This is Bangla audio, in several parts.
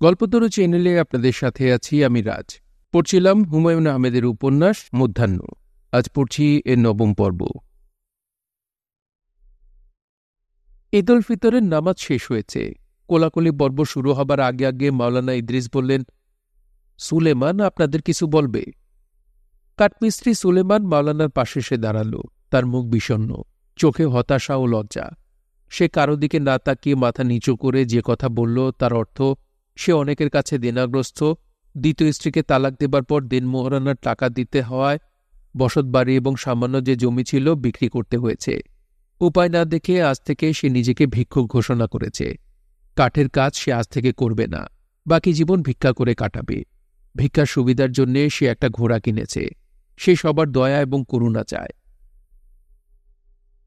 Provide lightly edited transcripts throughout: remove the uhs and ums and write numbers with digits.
গল্পতরু চ্যানেলে আপনাদের সাথে আছি আমি রাজ। পড়ছিলাম হুমায়ুন আহমেদের উপন্যাস মধ্যাহ্ন। আজ পড়ছি এর ৯ম পর্ব। ঈদ উল ফিতরের নামাজ শেষ হয়েছে। কোলাকুলি পর্ব শুরু হবার আগে আগে মাওলানা ইদ্রিস বললেন, সুলেমান আপনাদের কিছু বলবে। কাঠমিস্ত্রি সুলেমান মাওলানার পাশে এসে দাঁড়াল। তার মুখ বিষণ্ণ, চোখে হতাশা ও লজ্জা। সে কারো দিকে না তাকিয়ে মাথা নিচু করে যে কথা বলল তার অর্থ সে অনেকের কাছে দেনাগ্রস্ত। দ্বিতীয় স্ত্রীকে তালাক দেবার পর দেনমোহরানার টাকা দিতে হওয়ায় বসতবাড়ি এবং সামান্য যে জমি ছিল বিক্রি করতে হয়েছে। উপায় না দেখে আজ থেকে সে নিজেকে ভিক্ষুক ঘোষণা করেছে। কাঠের কাজ সে আজ থেকে করবে না, বাকি জীবন ভিক্ষা করে কাটাবে। ভিক্ষার সুবিধার জন্যে সে একটা ঘোড়া কিনেছে। সে সবার দয়া এবং করুণা চায়।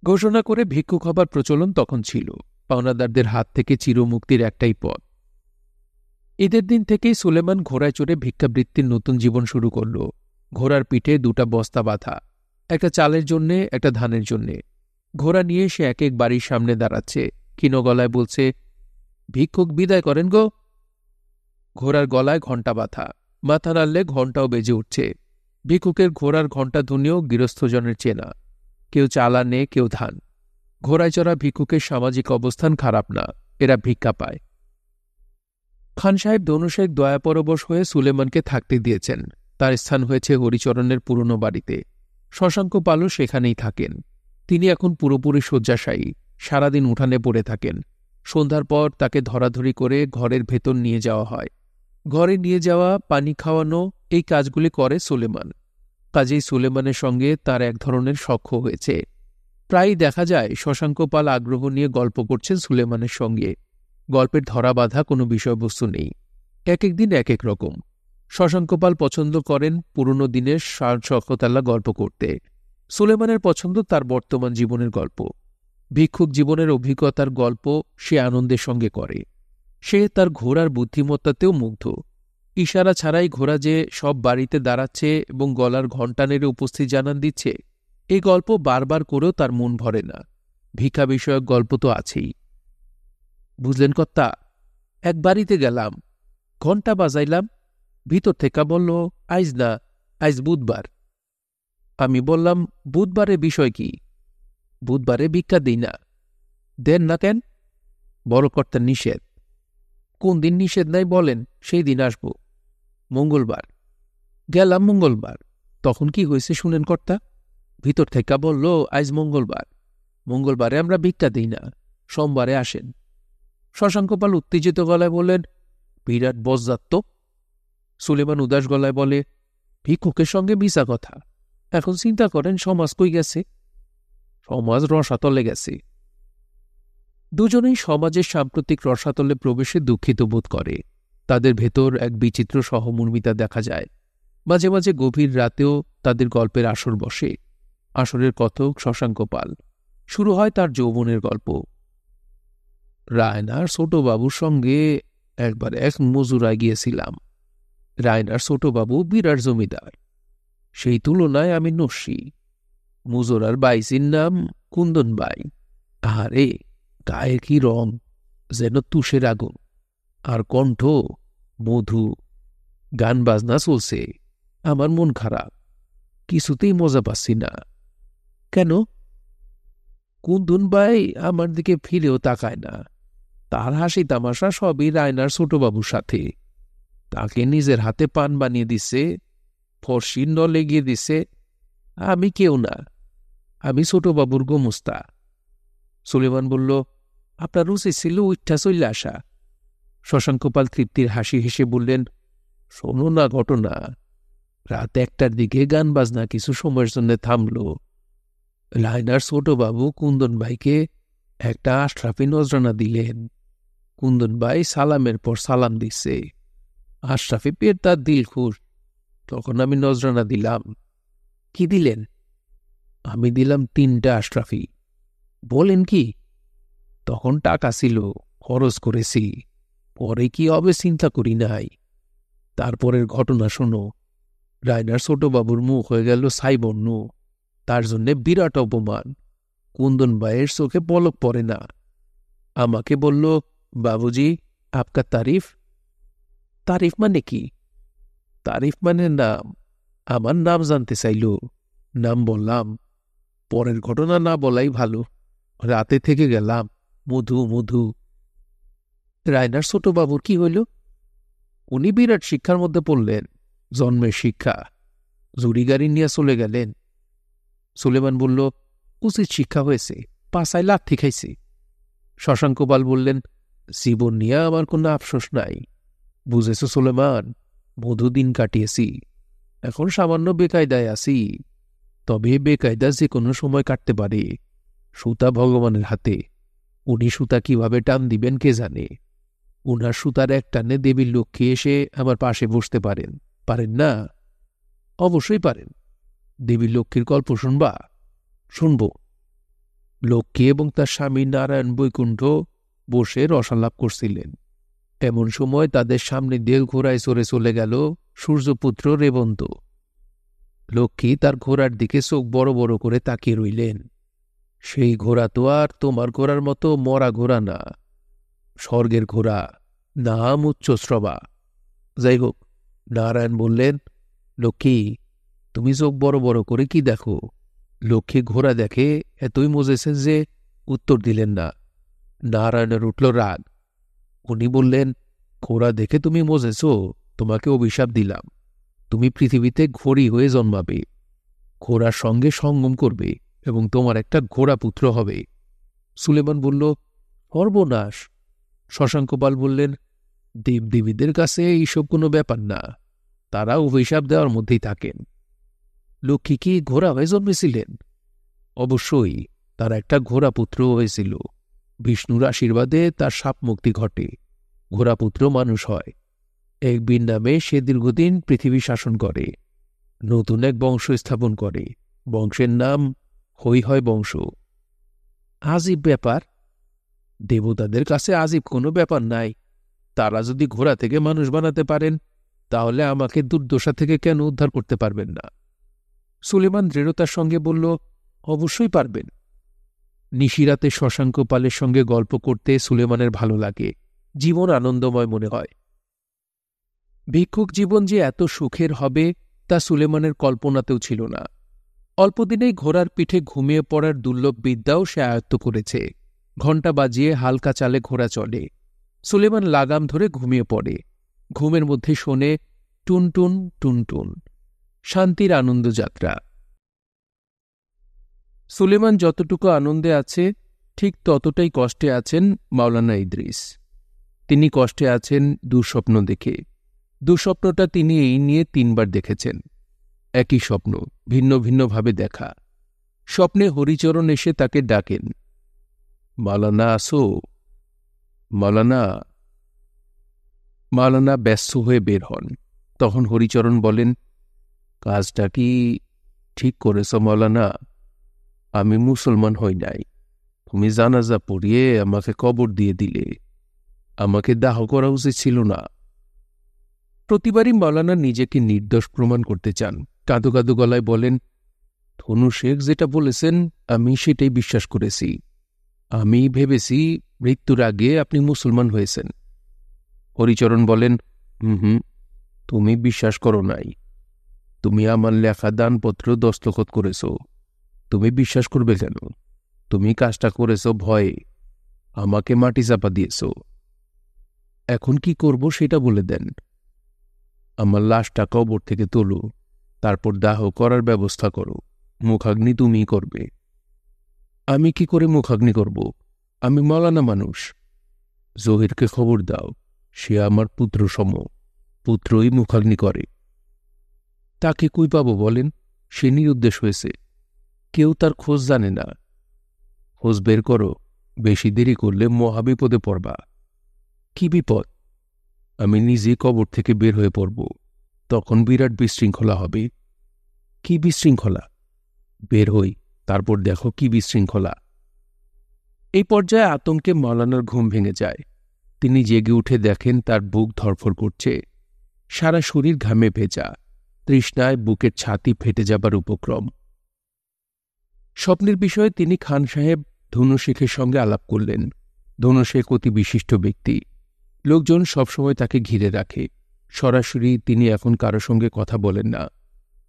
ঘোষণা করে ভিক্ষুক হবার প্রচলন তখন ছিল। পাওনাদারদের হাত থেকে চিরমুক্তির একটাই পথ। ঈদের দিন থেকেই সুলেমান ঘোড়ায় চড়ে ভিক্ষাবৃত্তির নতুন জীবন শুরু করল। ঘোড়ার পিঠে 2টা বস্তা বাঁধা, একটা চালের জন্যে একটা ধানের জন্যে। ঘোড়া নিয়ে সে এক এক বাড়ির সামনে দাঁড়াচ্ছে, ক্ষীণ গলায় বলছে, ভিক্ষুক বিদায় করেন গো। ঘোড়ার গলায় ঘণ্টা বাঁধা, মাথা নাড়লে ঘণ্টাও বেজে উঠছে। ভিক্ষুকের ঘোড়ার ঘণ্টা ধ্বনিও গৃহস্থজনের চেনা। কেউ চাল আনে, কেউ ধান। ঘোড়ায় চড়া ভিক্ষুকের সামাজিক অবস্থান খারাপ না, এরা ভিক্ষা পায়। খান সাহেব ধনুশের দয়াপরবশ হয়ে সুলেমানকে থাকতে দিয়েছেন। তার স্থান হয়েছে হরিচরণের পুরনো বাড়িতে। শশাঙ্ক পালও সেখানেই থাকেন। তিনি এখন পুরোপুরি শয্যাশায়ী, সারাদিন উঠানে পড়ে থাকেন। সন্ধ্যার পর তাকে ধরাধরি করে ঘরের ভেতর নিয়ে যাওয়া হয়। ঘরে নিয়ে যাওয়া, পানি খাওয়ানো, এই কাজগুলি করে সুলেমান। কাজেই সুলেমানের সঙ্গে তার এক ধরনের সখ্য হয়েছে। প্রায়ই দেখা যায় শশাঙ্ক পাল আগ্রহ নিয়ে গল্প করছেন সুলেমানের সঙ্গে। গল্পের ধরা বাঁধা কোনো বিষয়বস্তু নেই, এক এক দিন এক এক রকম। শশাঙ্ক পাল পছন্দ করেন পুরনো দিনের শখতাল্লা গল্প করতে। সুলেমানের পছন্দ তার বর্তমান জীবনের গল্প। ভিক্ষুক জীবনের অভিজ্ঞতার গল্প সে আনন্দের সঙ্গে করে। সে তার ঘোড়ার বুদ্ধিমত্তাতেও মুগ্ধ। ইশারা ছাড়াই ঘোড়া যে সব বাড়িতে দাঁড়াচ্ছে এবং গলার ঘণ্টা নেড়ে উপস্থিত জানান দিচ্ছে, এই গল্প বারবার করেও তার মন ভরে না। ভিক্ষা বিষয়ক গল্প তো আছেই। বুঝলেন কর্তা, এক বাড়িতে গেলাম, ঘণ্টা বাজাইলাম, ভিতর থেকে বলল, আইজ না, আইজ বুধবার। আমি বললাম, বুধবারে বিষয় কি? বুধবারে ভিক্ষা দিই না। দেন না কেন? বড় কর্তার নিষেধ। কোন দিন নিষেধ নাই বলেন, সেই দিন আসব। মঙ্গলবার। গেলাম মঙ্গলবার। তখন কি হয়েছে শুনেন কর্তা? ভিতর থেকে বলল, আইজ মঙ্গলবার, মঙ্গলবারে আমরা ভিক্ষা দিই না, সোমবারে আসেন। শশাঙ্কপাল উত্তেজিত গলায় বললেন, বিরাট বজ্জাত তো। সুলেমান উদাস গলায় বলে, ভিক্ষুকের সঙ্গে মিশা কথা। এখন চিন্তা করেন সমাজ কই গেছে? সমাজ রসাতলে গেছে। দুজনেই সমাজের সাম্প্রতিক রসাতলে প্রবেশে দুঃখিত বোধ করে। তাদের ভেতর এক বিচিত্র সহমর্মিতা দেখা যায়। মাঝে মাঝে গভীর রাতেও তাদের গল্পের আসর বসে। আসরের কথক শশাঙ্ক পাল। শুরু হয় তার যৌবনের গল্প। রায়নার ছোটবাবুর সঙ্গে একবার এক মজুরায় গিয়েছিলাম। রায়নার ছোটবাবু বিরাট জমিদার, সেই তুলনায় আমি নস্যি। মুজোরার বাইজির নাম কুন্দন বাই। আরে গায়ে কি রং, যেন তুষের আগুন, আর কণ্ঠ মধু। গান বাজনা চলছে, আমার মন খারাপ, কিছুতেই মজা পাচ্ছি না। কেন? কুন্দন বাই আমার দিকে ফিরেও তাকায় না। তার হাসি তামাশা সবই রায়নার ছোটবাবুর সাথে। তাকে নিজের হাতে পান বানিয়ে দিছে, ফর্সির নলে গিয়ে দিছে। আমি কেউ না, আমি ছোটবাবুর গোমস্তা। সুলেমান বলল, আপনার রুচি ছিল উঠা চলে আসা। শশাঙ্কপাল তৃপ্তির হাসি হেসে বললেন, শোনো না ঘটনা। রাত 1টার দিকে গান বাজনা কিছু সময়ের জন্য থামল। রায়নার ছোটবাবু কুন্দন ভাইকে একটা আশরাফি নজরানা দিলেন। কুন্দন ভাই সালামের পর সালাম দিচ্ছে। আশরাফি পেয়ে তার দিল খুশ। তখন আমি নজরানা দিলাম। কি দিলেন? আমি দিলাম 3টা আশরাফি। বলেন কি? তখন টাকা ছিল, খরচ করেছি। পরে কি হবে চিন্তা করি নাই। তারপরের ঘটনা শোনো। রায়নার ছোটবাবুর মুখ হয়ে গেল ছাইবর্ণ। তার জন্যে বিরাট অপমান। কুন্দন ভাইয়ের চোখে পলক পড়ে না। আমাকে বলল, বাবুজি আপকা তারিফ। তারিফ মানে কি? তারিফ মানে নাম। আমার নাম জানতে চাইল, নাম বললাম। পরের ঘটনা না বলাই ভালো। রাতে থেকে গেলাম। মধু মধু। রায়নার ছোটবাবুর কি হইল? উনি বিরাট শিক্ষার মধ্যে পড়লেন। জন্মের শিক্ষা। জুড়ি গাড়ি নিয়ে চলে গেলেন। সুলেমান বলল, উচিত শিক্ষা হয়েছে, পাছায় লাথি খাইছে। শশাঙ্কপাল বললেন, জীবন নিয়ে আমার কোনো আফসোস নাই। বুঝেছ সুলেমান, মধু দিন কাটিয়েছি। এখন সামান্য বেকায়দায় আছি। তবে বেকায়দা যে কোনো সময় কাটতে পারে। সুতা ভগবানের হাতে। উনি সুতা কিভাবে টান দিবেন কে জানে। উনার সুতার এক টানে দেবীর লক্ষ্মী এসে আমার পাশে বসতে পারেন। পারেন না? অবশ্যই পারেন। দেবীর লক্ষ্মীর গল্প শুনবা? শুনব। লক্ষ্মী এবং তার স্বামী নারায়ণ বৈকুণ্ঠ বসে রসালাপ করছিলেন। এমন সময় তাদের সামনে দিয়ে ঘোড়ায় চড়ে চলে গেল সূর্যপুত্র রেবন্ত। লক্ষ্মী তার ঘোড়ার দিকে চোখ বড় বড় করে তাকিয়ে রইলেন। সেই ঘোড়া তো আর তোমার ঘোড়ার মতো মরা ঘোড়া না, স্বর্গের ঘোড়া, নাম উচ্চশ্রবা। যাই হোক, নারায়ণ বললেন, লক্ষ্মী, তুমি চোখ বড় বড় করে কি দেখো? লক্ষ্মী ঘোড়া দেখে এতই মজেছেন যে উত্তর দিলেন না। নারায়ণের উঠল রাগ। উনি বললেন, ঘোড়া দেখে তুমি মজেছ? তোমাকে অভিশাপ দিলাম। তুমি পৃথিবীতে ঘোড়ি হয়ে জন্মাবে, ঘোড়ার সঙ্গে সঙ্গম করবে এবং তোমার একটা ঘোড়া পুত্র হবে। সুলেমান বলল, সর্বনাশ। শশাঙ্কপাল বললেন, দেবদেবীদের কাছে এইসব কোনো ব্যাপার না, তারা অভিশাপ দেওয়ার মধ্যেই থাকেন। লক্ষ্মী কি ঘোড়া হয়ে জন্মেছিলেন? অবশ্যই, তার একটা ঘোড়া পুত্র হয়েছিল। বিষ্ণুর আশীর্বাদে তার সাপ মুক্তি ঘটে। ঘোড়াপুত্র মানুষ হয়। এক বীর নামে সে দীর্ঘদিন পৃথিবী শাসন করে, নতুন এক বংশ স্থাপন করে। বংশের নাম হয় বংশ। আজীব ব্যাপার। দেবতাদের কাছে আজীব কোনো ব্যাপার নাই। তারা যদি ঘোড়া থেকে মানুষ বানাতে পারেন, তাহলে আমাকে দুর্দশা থেকে কেন উদ্ধার করতে পারবেন না? সুলেমান দৃঢ়তার সঙ্গে বলল, অবশ্যই পারবেন। নিশিরাতে শশাঙ্কপালের সঙ্গে গল্প করতে সুলেমানের ভালো লাগে। জীবন আনন্দময় মনে হয়। ভিক্ষুক জীবন যে এত সুখের হবে তা সুলেমানের কল্পনাতেও ছিল না। অল্পদিনেই ঘোড়ার পিঠে ঘুমিয়ে পড়ার দুর্লভ বিদ্যাও সে আয়ত্ত করেছে। ঘণ্টা বাজিয়ে হালকা চালে ঘোড়া চলে। সুলেমান লাগাম ধরে ঘুমিয়ে পড়ে। ঘুমের মধ্যে শোনে টুনটুন টুনটুন। শান্তির আনন্দযাত্রা। সুলেমান যতটুকু আনন্দে আছে, ঠিক ততটাই কষ্টে আছেন মাওলানা ইদ্রিস। তিনি কষ্টে আছেন দুঃস্বপ্ন দেখে। দুঃস্বপ্নটা তিনি এই নিয়ে ৩ বার দেখেছেন। একই স্বপ্ন, ভিন্ন ভিন্নভাবে দেখা। স্বপ্নে হরিচরণ এসে তাকে ডাকেন, মাওলানা আসো, মাওলানা। মাওলানা ব্যস্ত হয়ে বের হন। তখন হরিচরণ বলেন, কাজটা কি ঠিক করেছ মাওলানা? আমি মুসলমান হই নাই। তুমি জানাজা পড়িয়ে আমাকে কবর দিয়ে দিলে। আমাকে দাহ করা উচিত ছিল না। প্রতিবারই মাওলানা নিজেকে নির্দোষ প্রমাণ করতে চান। কাঁদো কাঁদো গলায় বলেন, ধনু শেখ যেটা বলেছেন আমি সেটাই বিশ্বাস করেছি। আমি ভেবেছি মৃত্যুর আগে আপনি মুসলমান হয়েছেন। হরিচরণ বলেন, হুম, তুমি বিশ্বাস করো নাই। তুমি আমার লেখা দানপত্র দস্তখত করেছ। তুমি বিশ্বাস করবে কেন? তুমি কাজটা করেছ ভয়ে, আমাকে মাটি চাপা দিয়েছ। এখন কি করব সেটা বলে দেন। আমার লাশটা কবর থেকে তোলো, তারপর দাহ করার ব্যবস্থা করো। মুখাগ্নি তুমিই করবে। আমি কি করে মুখাগ্নি করব? আমি মাওলানা মানুষ। জহিরকে খবর দাও, সে আমার পুত্র সম, পুত্রই মুখাগ্নি করে। তাকে কই পাব বলেন? সে নিরুদ্দেশ হয়েছে, কেউ তার খোঁজ জানে না। খোঁজ বের করো, বেশি দেরি করলে মহাবিপদে পড়বা। কি বিপদ? আমি নিজে কবর থেকে বের হয়ে পড়ব, তখন বিরাট বিশৃঙ্খলা হবে। কি বিশৃঙ্খলা? বের হই, তারপর দেখো কি বিশৃঙ্খলা। এই পর্যায়ে আতঙ্কে মাওলানার ঘুম ভেঙে যায়। তিনি জেগে উঠে দেখেন তার বুক ধড়ফড় করছে, সারা শরীর ঘামে ভেজা, তৃষ্ণায় বুকের ছাতি ফেটে যাবার উপক্রম। স্বপ্নের বিষয়ে তিনি খান সাহেব ধনু শেখের সঙ্গে আলাপ করলেন। ধনু শেখ অতি বিশিষ্ট ব্যক্তি। লোকজন সবসময় তাকে ঘিরে রাখে। সরাসরি তিনি এখন কারো সঙ্গে কথা বলেন না।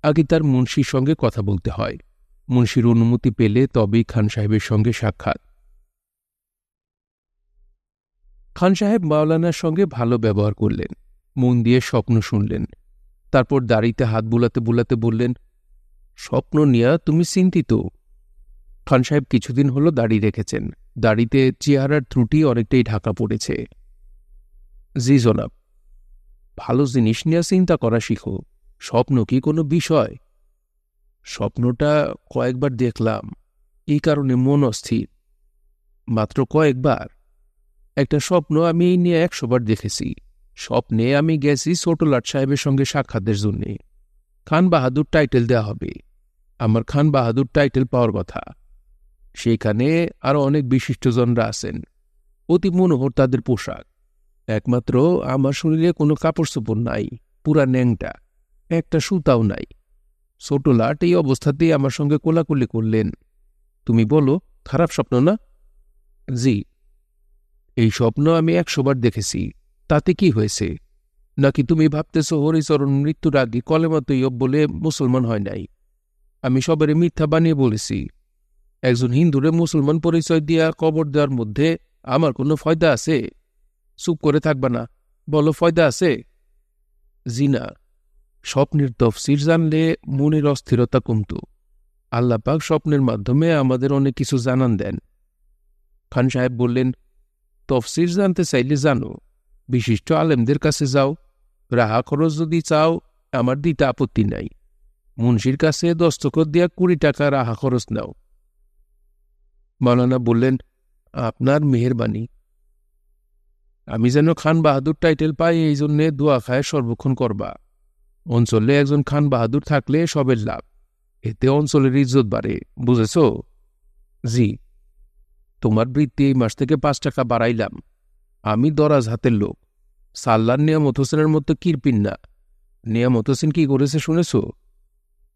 আগে তার মুন্সির সঙ্গে কথা বলতে হয়। মুন্সির অনুমতি পেলে তবেই খান সাহেবের সঙ্গে সাক্ষাৎ। খান সাহেব মাওলানার সঙ্গে ভালো ব্যবহার করলেন, মন দিয়ে স্বপ্ন শুনলেন। তারপর দাড়িতে হাত বুলাতে বুলাতে বললেন, স্বপ্ন নিয়া তুমি চিন্তিত? খান সাহেব কিছুদিন হলো দাড়ি রেখেছেন, দাড়িতে চেহারার ত্রুটি অনেকটাই ঢাকা পড়েছে। জি জনাব। ভালো জিনিস নিয়ে চিন্তা করা শিখো। স্বপ্ন কি কোনো বিষয়? স্বপ্নটা কয়েকবার দেখলাম, এই কারণে মন অস্থির। মাত্র কয়েকবার? একটা স্বপ্ন আমি এই নিয়ে 100 বার দেখেছি। স্বপ্নে আমি গেছি ছোট লাট সাহেবের সঙ্গে সাক্ষাতের জন্যে। খান বাহাদুর টাইটেল দেয়া হবে। আমার খান বাহাদুর টাইটেল পাওয়ার কথা। সেখানে আরো অনেক বিশিষ্টজনরা আছেন। অতি মনোহর তাদের পোশাক। একমাত্র আমার শরীরে কোনো কাপড় চোপড় নাই, পুরা ন্যাংটা, একটা সুতাও নাই। ছোট লাট এই অবস্থাতেই আমার সঙ্গে কোলাকুলি করলেন। তুমি বলো, খারাপ স্বপ্ন না? জি। এই স্বপ্ন আমি 100 বার দেখেছি, তাতে কি হয়েছে? নাকি তুমি ভাবতেছ হরিচরণ মৃত্যুর আগে কলেমা তৈয়ব বলে মুসলমান হয় নাই? আমি সবারে মিথ্যা বানিয়ে বলেছি। একজন হিন্দুরে মুসলমান পরিচয় দিয়া কবর দেওয়ার মধ্যে আমার কোনো ফয়দা আছে? চুপ করে থাকবা না, বলো ফয়দা আছে? জি না। স্বপ্নের তফসির জানলে মনের অস্থিরতা কমত। আল্লাপাক স্বপ্নের মাধ্যমে আমাদের অনেক কিছু জানান দেন। খান সাহেব বললেন, তফসির জানতে চাইলে জানো, বিশিষ্ট আলেমদের কাছে যাও। রাহা খরচ যদি চাও, আমার দিতে আপত্তি নাই। মুন্সির কাছে দস্তখত দিয়া 20 টাকা রাহা খরচ নাও। মাওলানা বললেন, আপনার মেহেরবানি। আমি যেন খান বাহাদুর টাইটেল পাই, এই জন্যে দোয়া খায় সর্বক্ষণ করবা। অঞ্চলে একজন খান বাহাদুর থাকলে সবের লাভ, এতে অঞ্চলের ইজ্জত বাড়ে, বুঝেছ? জি। তোমার বৃত্তি এই মাস থেকে 5 টাকা বাড়াইলাম। আমি দরাজ হাতের লোক, সাল্লার নিয়ামত হোসেনের মতো কিরপিন না। নিয়ামত হোসেন কি করেছে শুনেছ?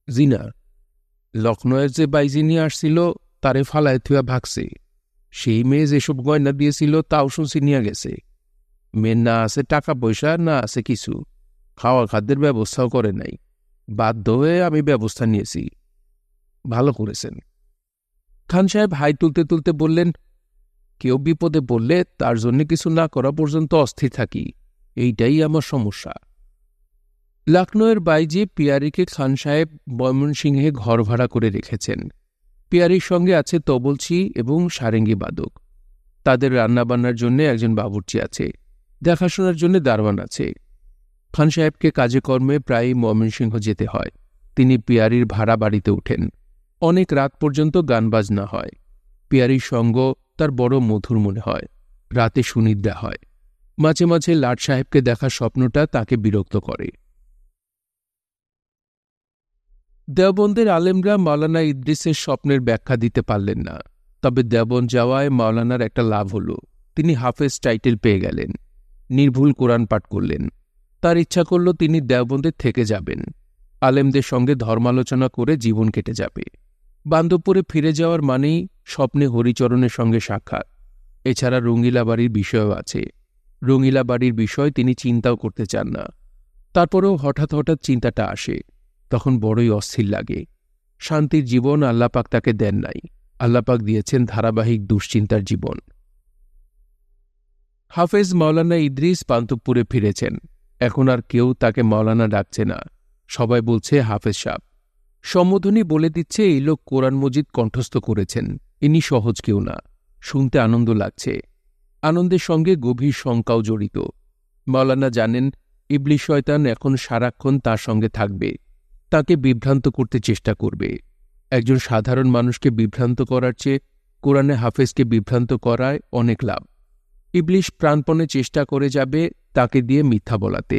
জি না। লখনৌয়ের যে বাইজি নিয়ে আসছিল, তারে ফালায় থুয়া ভাগছে। সেই মেয়ে যেসব গয়না দিয়েছিল তাও শুনছি নিয়ে গেছে। মেয়ের না আছে টাকা পয়সা, না আছে কিছু, খাওয়া খাদ্যের ব্যবস্থাও করে নাই। বাধ্য হয়ে আমি ব্যবস্থা নিয়েছি। ভালো করেছেন। খান সাহেব হাই তুলতে তুলতে বললেন, কেউ বিপদে পড়লে তার জন্য কিছু না করা পর্যন্ত অস্থির থাকি, এইটাই আমার সমস্যা। লখনৌয়ের বাইজি পিয়ারিকে খান সাহেব ময়মনসিংহে ঘর ভাড়া করে রেখেছেন। পিয়ারির সঙ্গে আছে তবলচি এবং সারেঙ্গি বাদক। তাদের রান্নাবান্নার জন্য একজন বাবুর্চি আছে, দেখাশোনার জন্য দারওয়ান আছে। খান সাহেবকে কাজে কর্মে প্রায়ই ময়মনসিংহ যেতে হয়। তিনি পিয়ারির ভাড়া বাড়িতে উঠেন। অনেক রাত পর্যন্ত গান বাজনা হয়। পিয়ারির সঙ্গ তার বড় মধুর মনে হয়। রাতে সুনিদ্রা হয়। মাঝে মাঝে লাট সাহেবকে দেখার স্বপ্নটা তাকে বিরক্ত করে। দেওবন্দের আলেমরা মাওলানা ইদ্রিসের স্বপ্নের ব্যাখ্যা দিতে পারলেন না। তবে দেওবন্দ যাওয়ায় মাওলানার একটা লাভ হল, তিনি হাফেজ টাইটেল পেয়ে গেলেন। নির্ভুল কোরআন পাঠ করলেন। তার ইচ্ছা করল তিনি দেওবন্দে থেকে যাবেন। আলেমদের সঙ্গে ধর্মালোচনা করে জীবন কেটে যাবে। বান্দবপুরে ফিরে যাওয়ার মানেই স্বপ্নে হরিচরণের সঙ্গে সাক্ষাৎ। এছাড়া রঙিলা বাড়ির বিষয়ও আছে। রঙিলা বাড়ির বিষয় তিনি চিন্তাও করতে চান না। তারপরেও হঠাৎ হঠাৎ চিন্তাটা আসে, তখন বড়ই অস্থির লাগে। শান্তির জীবন আল্লাপাক তাকে দেন নাই, আল্লাপাক দিয়েছেন ধারাবাহিক দুশ্চিন্তার জীবন। হাফেজ মাওলানা ইদ্রিস বান্দবপুরে ফিরেছেন। এখন আর কেউ তাকে মাওলানা ডাকছে না, সবাই বলছে হাফেজ সাহেব। সম্বোধনী বলে দিচ্ছে এই লোক কোরআন মজিদ কণ্ঠস্থ করেছেন, ইনি সহজ কেউ না। শুনতে আনন্দ লাগছে, আনন্দের সঙ্গে গভীর শঙ্কাও জড়িত। মাওলানা জানেন ইবলিস শয়তান এখন সারাক্ষণ তার সঙ্গে থাকবে, তাকে বিভ্রান্ত করতে চেষ্টা করবে। একজন সাধারণ মানুষকে বিভ্রান্ত করার চেয়ে কোরআনে হাফেজকে বিভ্রান্ত করায় অনেক লাভ। ইবলিস প্রাণপণে চেষ্টা করে যাবে তাকে দিয়ে মিথ্যা বলাতে,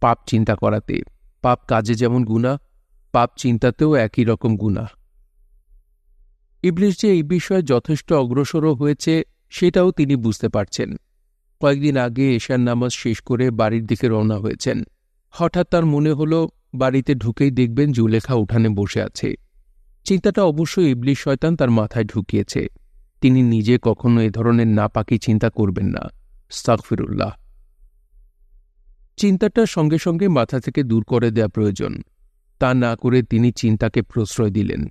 পাপ চিন্তা করাতে। পাপ কাজে যেমন গুনাহ, পাপ চিন্তাতেও একই রকম গুনাহ। ইবলিস যে এই বিষয়ে যথেষ্ট অগ্রসরও হয়েছে সেটাও তিনি বুঝতে পারছেন। কয়েকদিন আগে এশার নামাজ শেষ করে বাড়ির দিকে রওনা হয়েছেন। হঠাৎ তার মনে হল বাড়িতে ঢুকেই দেখবেন জুলেখা উঠানে বসে আছে। চিন্তাটা অবশ্যই ইবলিস শয়তান তার মাথায় ঢুকিয়েছে। তিনি নিজে কখনো এ ধরনের নাপাকি চিন্তা করবেন না। আস্তাগফিরুল্লাহ। চিন্তাটা সঙ্গে সঙ্গে মাথা থেকে দূর করে দেয়া প্রয়োজন। তা না করে তিনি চিন্তাকে প্রশ্রয় দিলেন।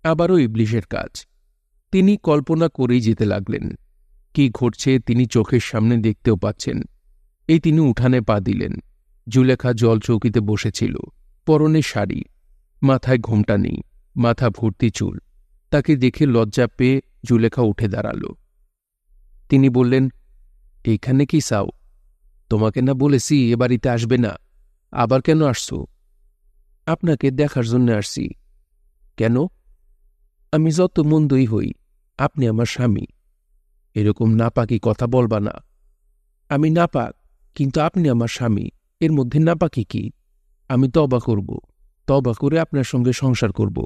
আবারও ইবলিশের কাজ। তিনি কল্পনা করেই যেতে লাগলেন। কি ঘটছে তিনি চোখের সামনে দেখতেও পাচ্ছেন। এই তিনি উঠানে পা দিলেন। জুলেখা জল চৌকিতে বসেছিল, পরনে শাড়ি, মাথায় ঘোমটা নেই, মাথা ভর্তি চুল। তাকে দেখে লজ্জা পেয়ে জুলেখা উঠে দাঁড়াল। তিনি বললেন, এইখানে কি চাও? তোমাকে না বলেছি এ বাড়িতে আসবে না, আবার কেন আসছো? আপনাকে দেখার জন্য আসছি। কেন? আমি যত মন্দই হই, আপনি আমার স্বামী। এরকম নাপাকি কথা বলবা না। আমি নাপাক, কিন্তু আপনি আমার স্বামী, এর মধ্যে নাপাকি কি? আমি তওবা করব, তওবা করে আপনার সঙ্গে সংসার করব।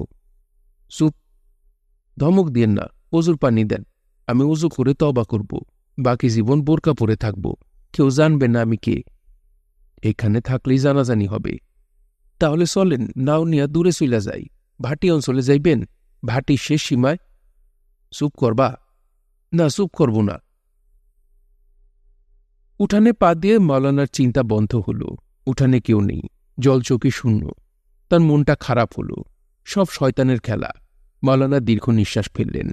চুপ, ধমক দিয়েন না, অজুর পানি দেন। আমি অজু করে তওবা করব, বাকি জীবন বোরকা পরে থাকব, কেউ জানবে না আমি কে। এখানে থাকলেই জানাজানি হবে। তাহলে চলেন, নাও নিয়া দূরে চইলা যাই। ভাটি অঞ্চলে যাইবেন? ভাটির শেষ সীমায়। চুপ করবা? না, চুপ করব না। উঠানে পা দিয়ে মাওলানার চিন্তা বন্ধ হল। উঠানে কেউ নেই, জলচৌকি শূন্য। তার মনটা খারাপ হল। সব শয়তানের খেলা। মাওলানা দীর্ঘ নিঃশ্বাস ফেললেন।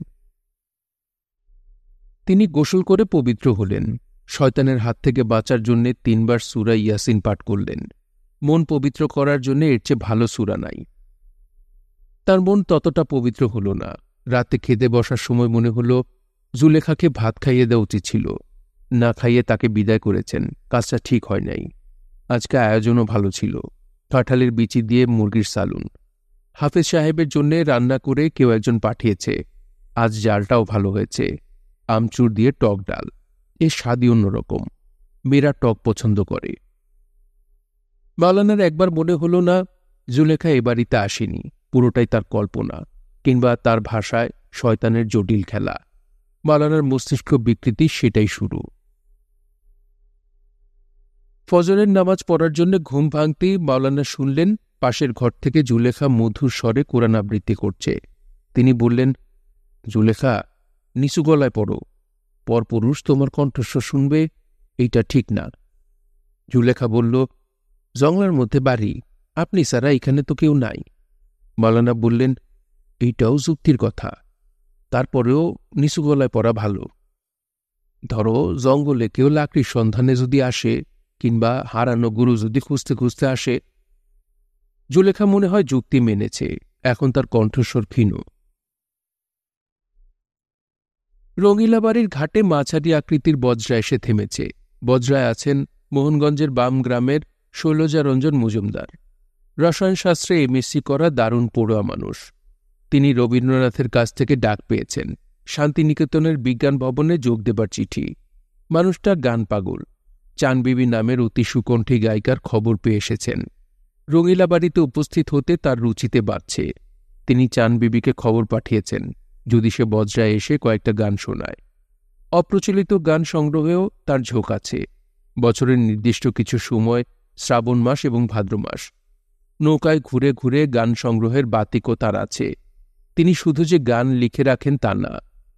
তিনি গোসল করে পবিত্র হলেন। শয়তানের হাত থেকে বাঁচার জন্যে 3 বার সূরা ইয়াসিন পাঠ করলেন। মন পবিত্র করার জন্য এর চেয়ে ভালো সূরা নাই। তার মন ততটা পবিত্র হল না। রাতে খেতে বসার সময় মনে হল জুলেখাকে ভাত খাইয়ে দেওয়া উচিত ছিল। না খাইয়ে তাকে বিদায় করেছেন, কাজটা ঠিক হয় নাই। আজকে আয়োজনও ভালো ছিল। কাঁঠালের বিচি দিয়ে মুরগির সালুন। হাফেজ সাহেবের জন্যে রান্না করে কেউ একজন পাঠিয়েছে। আজ জালটাও ভালো হয়েছে। আমচুর দিয়ে টক ডাল। এর স্বাদই অন্যরকম। মেয়েরা টক পছন্দ করে। মাওলানার একবার মনে হল না জুলেখা এ বাড়িতে আসেনি, পুরোটাই তার কল্পনা, কিংবা তার ভাষায় শয়তানের জটিল খেলা। মাওলানার মস্তিষ্ক বিকৃতি সেটাই শুরু। ফজরের নামাজ পড়ার জন্য ঘুম ভাঙতেই মাওলানা শুনলেন পাশের ঘর থেকে জুলেখা মধুর স্বরে কোরআন আবৃত্তি করছে। তিনি বললেন, জুলেখা, নিচু গলায় পড়ো। পরপুরুষ তোমার কণ্ঠস্বর শুনবে, এইটা ঠিক না। জুলেখা বলল, জংলার মধ্যে বাড়ি, আপনি ছাড়া এখানে তো কেউ নাই। মাওলানা বললেন, এইটাও যুক্তির কথা, তারপরেও নিচু গলায় পড়া ভালো। ধরো জঙ্গলে কেউ লাকড়ির সন্ধানে যদি আসে, কিংবা হারানো গুরু যদি খুঁজতে খুঁজতে আসে। জুলেখা মনে হয় যুক্তি মেনেছে। এখন তার কণ্ঠস্বর ক্ষীণ। রঙিলা বাড়ির ঘাটে মাঝারি আকৃতির বজরা এসে থেমেছে। বজরায় আছেন মোহনগঞ্জের বাম গ্রামের শৈলজা রঞ্জন মজুমদার। রসায়নশাস্ত্রে এমএসসি করা দারুণ পড়ুয়া মানুষ। তিনি রবীন্দ্রনাথের কাছ থেকে ডাক পেয়েছেন, শান্তিনিকেতনের বিজ্ঞান ভবনে যোগ দেবার চিঠি। মানুষটা গান পাগল। চানবিবি নামের অতি সুকণ্ঠী গায়িকার খবর পেয়ে এসেছেন। রঙিলা বাড়িতে উপস্থিত হতে তার রুচিতে বাড়ছে। তিনি চানবিবিকে খবর পাঠিয়েছেন যদি সে বজরায় এসে কয়েকটা গান শোনায়। অপ্রচলিত গান সংগ্রহেও তার ঝোঁক আছে। বছরের নির্দিষ্ট কিছু সময়, শ্রাবণ মাস এবং ভাদ্র মাস, নৌকায় ঘুরে ঘুরে গান সংগ্রহের বাতিকও তার আছে। তিনি শুধু যে গান লিখে রাখেন তা না,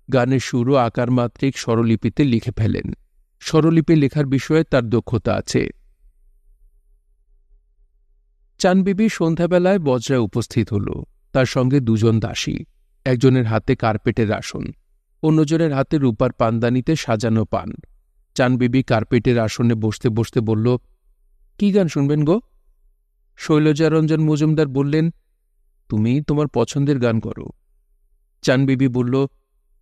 গানের সুর ও আকার মাত্রিক স্বরলিপিতে লিখে ফেলেন। স্বরলিপি লেখার বিষয়ে তার দক্ষতা আছে। চানবিবি সন্ধ্যাবেলায় বজরায় উপস্থিত হল। তার সঙ্গে 2 জন দাসী। একজনের হাতে কার্পেটের আসন, অন্যজনের হাতে রূপার পানদানিতে সাজানো পান। চানবিবি কার্পেটের আসনে বসতে বসতে বলল, কি গান শুনবেন গো? শৈলজা রঞ্জন মজুমদার বললেন, তুমি তোমার পছন্দের গান করো। চানবিবি বলল,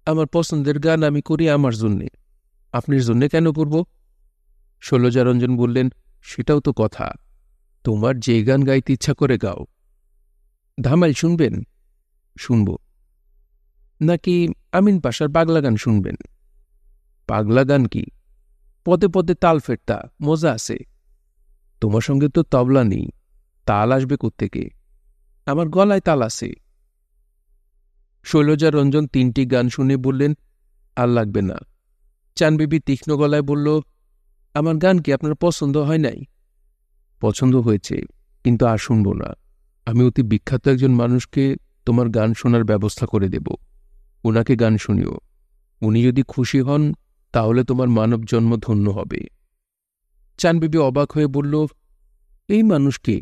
আমার পছন্দের গান আমি করি আমার জন্যে, আপনার জন্যে কেন করব? শৈলজা রঞ্জন বললেন, সেটাও তো কথা, তোমার যে গান গাইতে ইচ্ছা করে গাও। ধামাইল শুনবেন? শুনব। নাকি আমিন পাশার পাগলা গান শুনবেন? পাগলা গান কি? পদে পদে তাল ফেরতা, মজা আছে। তোমার সঙ্গে তো তবলা নেই, তাল আসবে কোত্থেকে? আমার গলায় তাল আছে। শৈলজা রঞ্জন 3টি গান শুনে বললেন, আর লাগবে না। চানবিবি তীক্ষ্ণ গলায় বলল, আমার গান কি আপনার পছন্দ হয় নাই? পছন্দ হয়েছে, কিন্তু আর শুনব না। আমি অতি বিখ্যাত একজন মানুষকে তোমার গান শোনার ব্যবস্থা করে দেব। উনাকে গান শুনিও। উনি যদি খুশি হন তাহলে তোমার মানব জন্ম ধন্য হবে। চানবিবি অবাক হয়ে বলল, এই মানুষটি?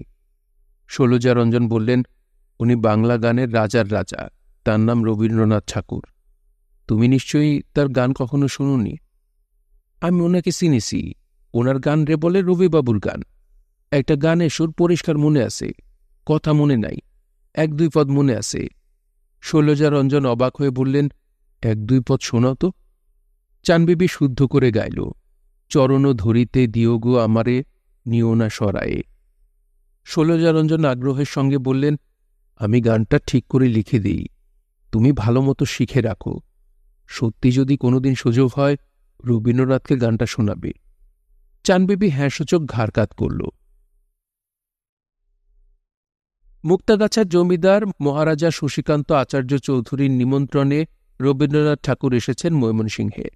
শৈলজারঞ্জন বললেন, উনি বাংলা গানের রাজার রাজা, তার নাম রবীন্দ্রনাথ ঠাকুর। তুমি নিশ্চয়ই তার গান কখনো শুনুনি? আমি ওনাকে চিনেছি, ওনার গান রে বলে রবিবাবুর গান। একটা গানের সুর পরিষ্কার মনে আছে, কথা মনে নাই, 1-2 পদ মনে আছে। শৈলজারঞ্জন অবাক হয়ে বললেন, 1-2 পদ শোনাও তো। চানবিবি শুদ্ধ করে গাইল, চরণ ধরিতে দিও গো আমারে, নিও না সরায়ে। শৈলজারঞ্জন আগ্রহের সঙ্গে বললেন, আমি গানটা ঠিক করে লিখে দিই, তুমি ভালো মতো শিখে রাখো। সত্যি যদি কোনোদিন সুযোগ হয়, রবীন্দ্রনাথকে গানটা শোনাবে। চানবিবি হ্যাঁসূচক ঘাড় কাত করল। মুক্তাগাছার জমিদার মহারাজা শশীকান্ত আচার্য চৌধুরীর নিমন্ত্রণে রবীন্দ্রনাথ ঠাকুর এসেছেন ময়মনসিংহে।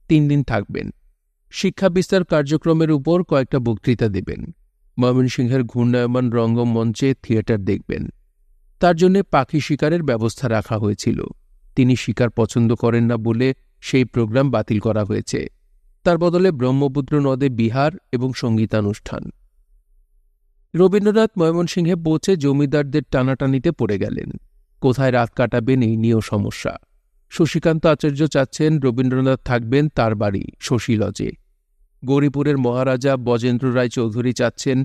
3 দিন থাকবেন। শিক্ষা বিস্তার কার্যক্রমের উপর কয়েকটা বক্তৃতা দেবেন। ময়মনসিংহের ঘূর্ণায়মান রঙ্গমঞ্চে থিয়েটার দেখবেন। তার জন্যে পাখি শিকারের ব্যবস্থা রাখা হয়েছিল। তিনি শিকার পছন্দ করেন না বলে সেই প্রোগ্রাম বাতিল করা হয়েছে। তার বদলে ব্রহ্মপুত্র নদে বিহার এবং সঙ্গীতানুষ্ঠান। রবীন্দ্রনাথ ময়মনসিংহে পৌঁছে জমিদারদের টানাটানিতে পড়ে গেলেন। কোথায় রাত কাটাবেন এই নিয়েও সমস্যা। শশীকান্ত আচার্য চাচ্ছেন রবীন্দ্রনাথ থাকবেন তার বাড়ি শশী লজে। গৌরীপুরের মহারাজা বজেন্দ্র রায় চৌধুরী চাচ্ছেন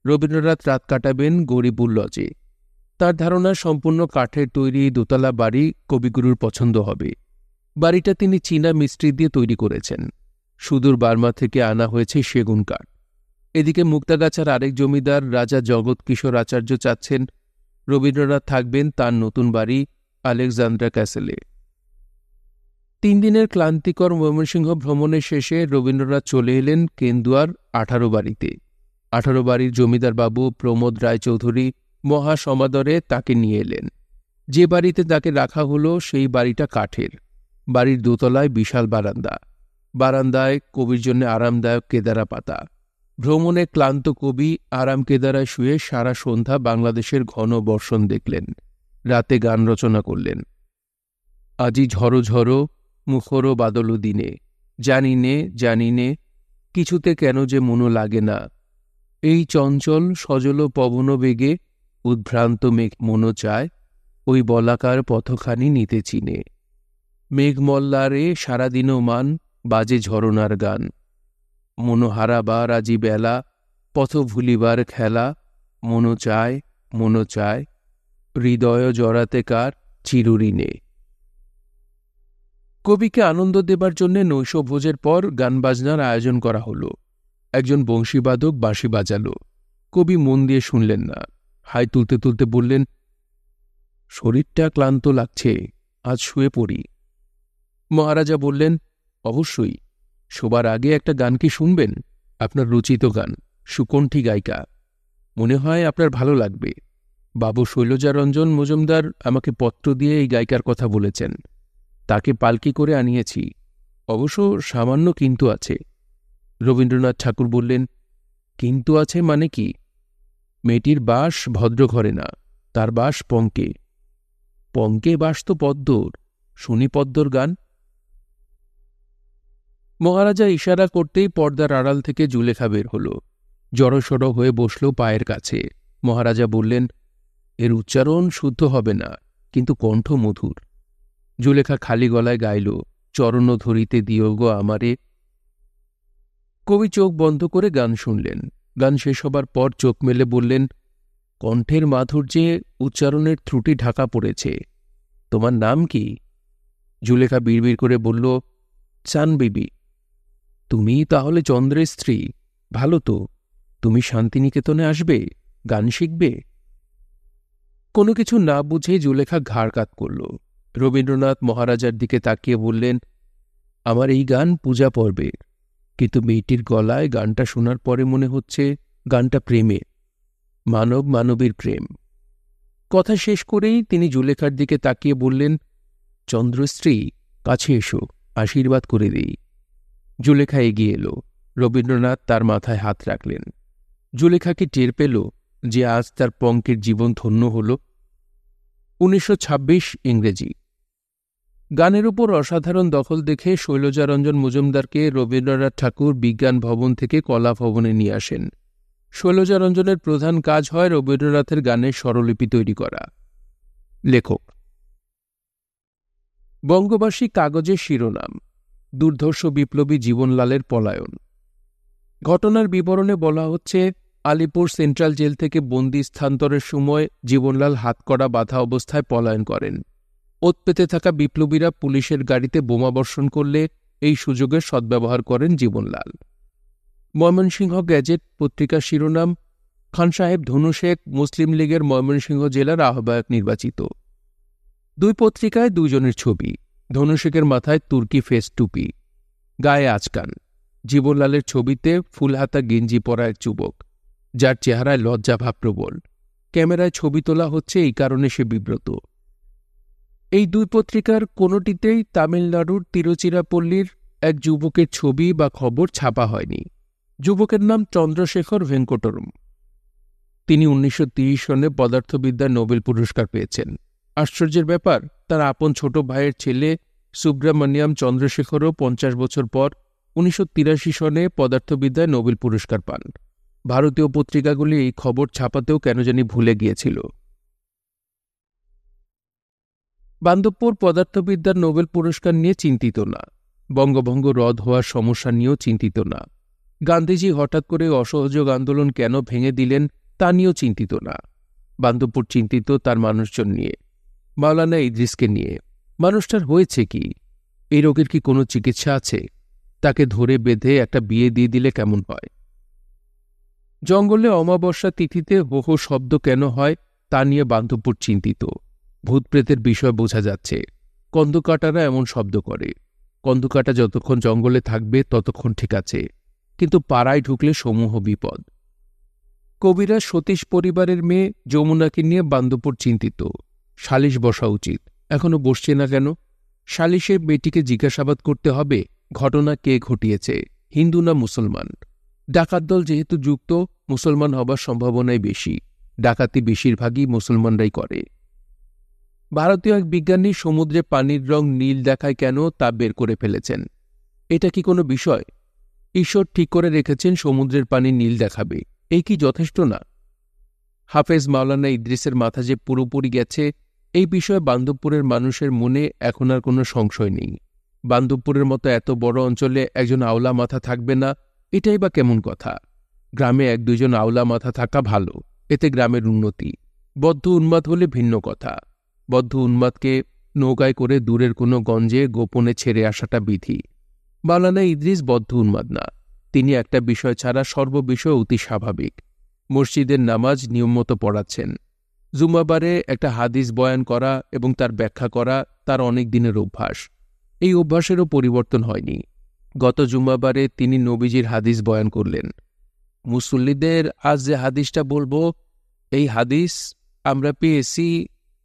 রবীন্দ্রনাথ রাত কাটাবেন গৌরীপুর লজে। তার ধারণা সম্পূর্ণ কাঠের তৈরি দোতলা বাড়ি কবিগুরুর পছন্দ হবে। বাড়িটা তিনি চীনা মিস্ত্রি দিয়ে তৈরি করেছেন। সুদূর বার্মা থেকে আনা হয়েছে সেগুন কাঠ। এদিকে মুক্তাগাছার আরেক জমিদার রাজা জগৎ কিশোর আচার্য চাচ্ছেন রবীন্দ্রনাথ থাকবেন তার নতুন বাড়ি আলেকজান্দ্রা ক্যাসেলে। 3 দিনের ক্লান্তিকর ময়মনসিংহ ভ্রমণের শেষে রবীন্দ্রনাথ চলে এলেন কেন্দুয়ার 18 বাড়িতে। 18 বাড়ির জমিদার বাবু প্রমোদ রায়চৌধুরী মহা সমাদরে তাকে নিয়ে এলেন। যে বাড়িতে তাকে রাখা হলো সেই বাড়িটা কাঠের। বাড়ির দোতলায় বিশাল বারান্দা। বারান্দায় কবির জন্য আরামদায়ক কেদারা পাতা। ভ্রমণে ক্লান্ত কবি আরাম কেদারায় শুয়ে সারা সন্ধ্যা বাংলাদেশের ঘন বর্ষণ দেখলেন। রাতে গান রচনা করলেন। আজি ঝড়ো ঝড়ো মুখরো বাদল দিনে, জানি নে কিছুতে কেন যে মনো লাগে না, এই চঞ্চল সজল পবন বেগে উদ্ভ্রান্ত মেঘ মনো চায়, ওই বলাকার পথখানি নিতে চিনে। মেঘমল্লারে সারাদিনও মান বাজে ঝরনার গান, মনো হারাবার আজি বেলা, পথ ভুলিবার খেলা, মনো চায় হৃদয় জড়াতে কার চিরঋণে। কবিকে আনন্দ দেবার জন্যে নৈশভোজের পর গানবাজনার আয়োজন করা হল। একজন বংশীবাদক বাঁশি বাজাল। কবি মন দিয়ে শুনলেন না। হাই তুলতে তুলতে বললেন, শরীরটা ক্লান্ত লাগছে, আজ শুয়ে পড়ি। মহারাজা বললেন, অবশ্যই, শোবার আগে একটা গান কি শুনবেন? আপনার রচিত গান, সুকণ্ঠী গায়িকা, মনে হয় আপনার ভালো লাগবে। বাবু শৈলজারঞ্জন মজুমদার আমাকে পত্র দিয়ে এই গায়িকার কথা বলেছেন। তাকে পালকি করে আনিয়েছি। অবশ্য সামান্য কিন্তু আছে। রবীন্দ্রনাথ ঠাকুর বললেন, কিন্তু আছে মানে কি? মেয়েটির বাস ভদ্রঘরে না, তার বাস পঙ্কে। পঙ্কে বাস তো পদ্মর, শুনি পদ্মর গান। মহারাজা ইশারা করতেই পর্দার আড়াল থেকে জুলেখা বের হল। জড়সড় হয়ে বসল পায়ের কাছে। মহারাজা বললেন, এর উচ্চারণ শুদ্ধ হবে না, কিন্তু কণ্ঠ মধুর। জুলেখা খালি গলায় গাইল, চরণ ধরিতে দিও গো আমারে। কবি চোখ বন্ধ করে গান শুনলেন। গান শেষ হবার পর চোখ মেলে বললেন, কণ্ঠের মাধুর্যে উচ্চারণের ত্রুটি ঢাকা পড়েছে। তোমার নাম কি? জুলেখা বিড়বিড় করে বলল, চানবিবি। তুমি তাহলে চন্দ্রের স্ত্রী? ভালো তো। তুমি শান্তিনিকেতনে আসবে, গান শিখবে? কোনো কিছু না বুঝেই জুলেখা ঘাড় কাত করল। রবীন্দ্রনাথ মহারাজার দিকে তাকিয়ে বললেন, আমার এই গান পূজা পর্বের, কিন্তু মেয়েটির গলায় গানটা শোনার পরে মনে হচ্ছে গানটা প্রেমের, মানব মানবীর প্রেম। কথা শেষ করেই তিনি জুলেখার দিকে তাকিয়ে বললেন, চন্দ্রশ্রী, কাছে এসো, আশীর্বাদ করে দেই। জুলেখা এগিয়ে এলো। রবীন্দ্রনাথ তার মাথায় হাত রাখলেন। জুলেখা কি টের পেল যে আজ তার পঙ্কের জীবন ধন্য হল? 1926 ইংরেজি। গানের উপর অসাধারণ দখল দেখে শৈলজারঞ্জন মজুমদারকে রবীন্দ্রনাথ ঠাকুর বিজ্ঞান ভবন থেকে কলা ভবনে নিয়ে আসেন। শৈলজারঞ্জনের প্রধান কাজ হয় রবীন্দ্রনাথের গানের স্বরলিপি তৈরি করা। লেখক বঙ্গবাসী কাগজের শিরোনাম, দুর্ধর্ষ বিপ্লবী জীবনলালের পলায়ন। ঘটনার বিবরণে বলা হচ্ছে, আলিপুর সেন্ট্রাল জেল থেকে বন্দি স্থানান্তরের সময় জীবনলাল হাতকড়া বাঁধা অবস্থায় পলায়ন করেন। ওৎ পেতে থাকা বিপ্লবীরা পুলিশের গাড়িতে বোমাবর্ষণ করলে এই সুযোগের সদ্ব্যবহার করেন জীবনলাল। ময়মনসিংহ গ্যাজেট পত্রিকার শিরোনাম, খান সাহেব ধনু শেখ মুসলিম লীগের ময়মনসিংহ জেলার আহ্বায়ক নির্বাচিত। দুই পত্রিকায় দুজনের ছবি, ধনু শেখের মাথায় তুর্কি ফেস টুপি, গায়ে আচকান। জীবনলালের ছবিতে ফুলহাতা গেঞ্জি পরা এক যুবক, যার চেহারায় লজ্জাভাব প্রবল। ক্যামেরায় ছবি তোলা হচ্ছে, এই কারণে সে বিব্রত। এই দুই পত্রিকার কোনোটিতেই তামিলনাড়ুর তিরুচিরাপল্লীর এক যুবকের ছবি বা খবর ছাপা হয়নি। যুবকের নাম চন্দ্রশেখর ভেঙ্কটরম। তিনি 1930 সনে পদার্থবিদ্যায় নোবেল পুরস্কার পেয়েছেন। আশ্চর্যের ব্যাপার, তার আপন ছোট ভাইয়ের ছেলে সুব্রমণিয়াম চন্দ্রশেখরও 50 বছর পর 1983 সনে পদার্থবিদ্যায় নোবেল পুরস্কার পান। ভারতীয় পত্রিকাগুলি এই খবর ছাপাতেও কেন জানি ভুলে গিয়েছিল। বান্দবপুর পদার্থবিদ্যার নোবেল পুরস্কার নিয়ে চিন্তিত না, বঙ্গভঙ্গ রদ হওয়ার সমস্যা নিয়েও চিন্তিত না, গান্ধীজি হঠাৎ করে অসহযোগ আন্দোলন কেন ভেঙে দিলেন তা নিয়েও চিন্তিত না। বান্দবপুর চিন্তিত তার মানুষজন নিয়ে, মাওলানা ইদ্রিসকে নিয়ে। মানুষটার হয়েছে কি? এই রোগের কি কোনো চিকিৎসা আছে? তাকে ধরে বেঁধে একটা বিয়ে দিয়ে দিলে কেমন হয়? জঙ্গলে অমাবস্যা তিথিতে হো হো শব্দ কেন হয় তা নিয়ে বান্দবপুর চিন্তিত। ভূতপ্রেতের বিষয় বোঝা যাচ্ছে। কন্দুকাটারা এমন শব্দ করে। কন্দুকাটা যতক্ষণ জঙ্গলে থাকবে ততক্ষণ ঠিক আছে, কিন্তু পাড়ায় ঢুকলে সমূহ বিপদ। কবিরাজ সতীশ পরিবারের মেয়ে যমুনাকে নিয়ে বান্দবপুর চিন্তিত। সালিশ বসা উচিত, এখনো বসছে না কেন? সালিশে মেয়েটিকে জিজ্ঞাসাবাদ করতে হবে ঘটনা কে ঘটিয়েছে, হিন্দু না মুসলমান। ডাকাত দল যেহেতু যুক্ত, মুসলমান হবার সম্ভাবনাই বেশি। ডাকাতি বেশিরভাগই মুসলমানরাই করে। ভারতীয় এক বিজ্ঞানী সমুদ্রে পানির রং নীল দেখায় কেন তা বের করে ফেলেছেন। এটা কি কোনো বিষয়? ঈশ্বর ঠিক করে রেখেছেন সমুদ্রের পানি নীল দেখাবে, এই কি যথেষ্ট না? হাফেজ মাওলানা ইদ্রিসের মাথা যে পুরোপুরি গেছে, এই বিষয়ে বান্দবপুরের মানুষের মনে এখন আর কোনো সংশয় নেই। বান্দবপুরের মতো এত বড় অঞ্চলে একজন আওলা মাথা থাকবে না, এটাই বা কেমন কথা? গ্রামে 1-2 আওলা মাথা থাকা ভালো, এতে গ্রামের উন্নতি। বদ্ধ উন্মাদ হলে ভিন্ন কথা। বদ্ধ উন্মাদকে নৌকায় করে দূরের কোনো গঞ্জে গোপনে ছেড়ে আসাটা বিধি। মাওলানা ইদ্রিস বদ্ধ উন্মাদ না, তিনি একটা বিষয় ছাড়া সর্ববিষয় অতি স্বাভাবিক। মসজিদের নামাজ নিয়মমতো পড়াচ্ছেন। জুমাবারে একটা হাদিস বয়ান করা এবং তার ব্যাখ্যা করা তার অনেক দিনের অভ্যাস। এই অভ্যাসেরও পরিবর্তন হয়নি। গত জুমাবারে তিনি নবীজির হাদিস বয়ান করলেন। মুসল্লিদের আজ যে হাদিসটা বলবো, এই হাদিস আমরা পেয়েছি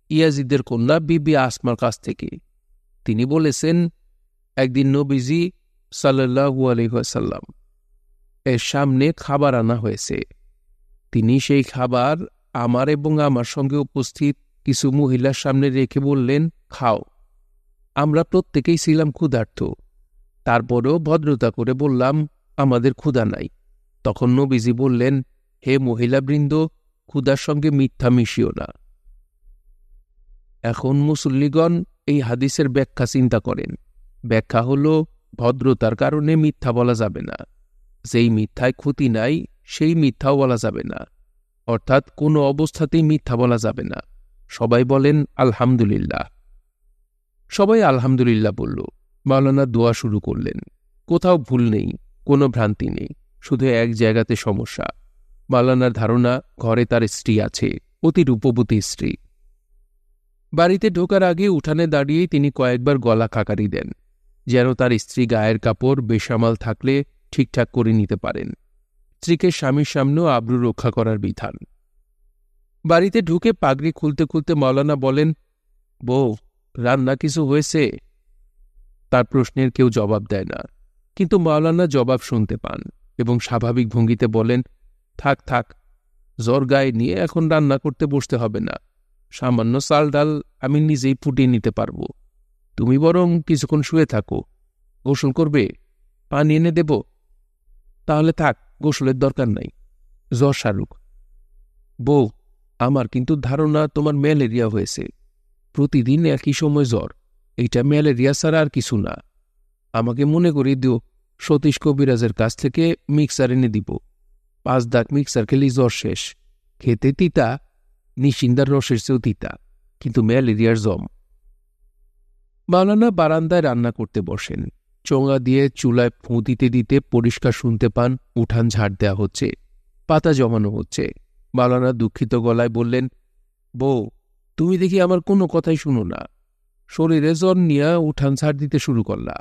ইয়াজিদের কন্যা বিবি আসমার কাছ থেকে। তিনি বলেছেন, একদিন নবীজি সাল্লাল্লাহু আলাইহি ওয়াসাল্লাম এর সামনে খাবার আনা হয়েছে। তিনি সেই খাবার আমার এবং আমার সঙ্গে উপস্থিত কিছু মহিলার সামনে রেখে বললেন, খাও। আমরা প্রত্যেকেই ছিলাম ক্ষুধার্ত, তারপরেও ভদ্রতা করে বললাম, আমাদের ক্ষুধা নাই। তখন নবীজি বললেন, হে মহিলাবৃন্দ, ক্ষুধার সঙ্গে মিথ্যা মিশিও না। এখন মুসল্লিগণ এই হাদিসের ব্যাখ্যা চিন্তা করেন। ব্যাখ্যা হল, ভদ্রতার কারণে মিথ্যা বলা যাবে না, যেই মিথ্যায় ক্ষতি নাই সেই মিথ্যাও বলা যাবে না, অর্থাৎ কোনো অবস্থাতেই মিথ্যা বলা যাবে না। সবাই বলেন আলহামদুলিল্লাহ। সবাই আলহামদুলিল্লাহ বলল। মাওলানা দোয়া শুরু করলেন। কোথাও ভুল নেই, কোনো ভ্রান্তি নেই, শুধু এক জায়গাতে সমস্যা। মাওলানার ধারণা ঘরে তার স্ত্রী আছে, অতি রূপবতী স্ত্রী। বাড়িতে ঢোকার আগে উঠানে দাঁড়িয়েই তিনি কয়েকবার গলা খাকারি দেন, যেন তার স্ত্রী গায়ের কাপড় বেসামাল থাকলে ঠিকঠাক করে নিতে পারেন। স্ত্রীকে স্বামীর সামনেও আব্রু রক্ষা করার বিধান। বাড়িতে ঢুকে পাগড়ি খুলতে খুলতে মাওলানা বলেন, বউ, রান্না কিছু হয়েছে? তার প্রশ্নের কেউ জবাব দেয় না, কিন্তু মাওলানা জবাব শুনতে পান এবং স্বাভাবিক ভঙ্গিতে বলেন, থাক থাক, জ্বর গায়ে নিয়ে এখন রান্না করতে বসতে হবে না। সামান্য চাল ডাল আমি নিজেই ফুটিয়ে নিতে পারব। তুমি বরং কিছুক্ষণ শুয়ে থাকো। গোসল করবে? পানি এনে দেব? তাহলে থাক, গোসলের দরকার নাই। জ্বর সারুক। বউ, আমার কিন্তু ধারণা তোমার ম্যালেরিয়া হয়েছে। প্রতিদিন একই সময় জ্বর, এইটা ম্যালেরিয়া ছাড়া আর কিছু না। আমাকে মনে করিয়ে দিও, সতীশ কবিরাজের কাছ থেকে মিক্সার এনে দিব। 5 দাগ মিক্সার খেলেই জ্বর শেষ। খেতে তিতা, নিশিন্দার রসের চেয়েও তিতা, কিন্তু ম্যালেরিয়ার জম। মাওলানা বারান্দায় রান্না করতে বসেন। চোঙা দিয়ে চুলায় ফুঁ দিতে দিতে পরিষ্কার শুনতে পান উঠান ঝাড় দেয়া হচ্ছে, পাতা জমানো হচ্ছে। মাওলানা দুঃখিত গলায় বললেন, বউ, তুমি দেখি আমার কোনো কথাই শুনো না। শরীরে জ্বর নিয়া উঠান ঝাড় দিতে শুরু করলা।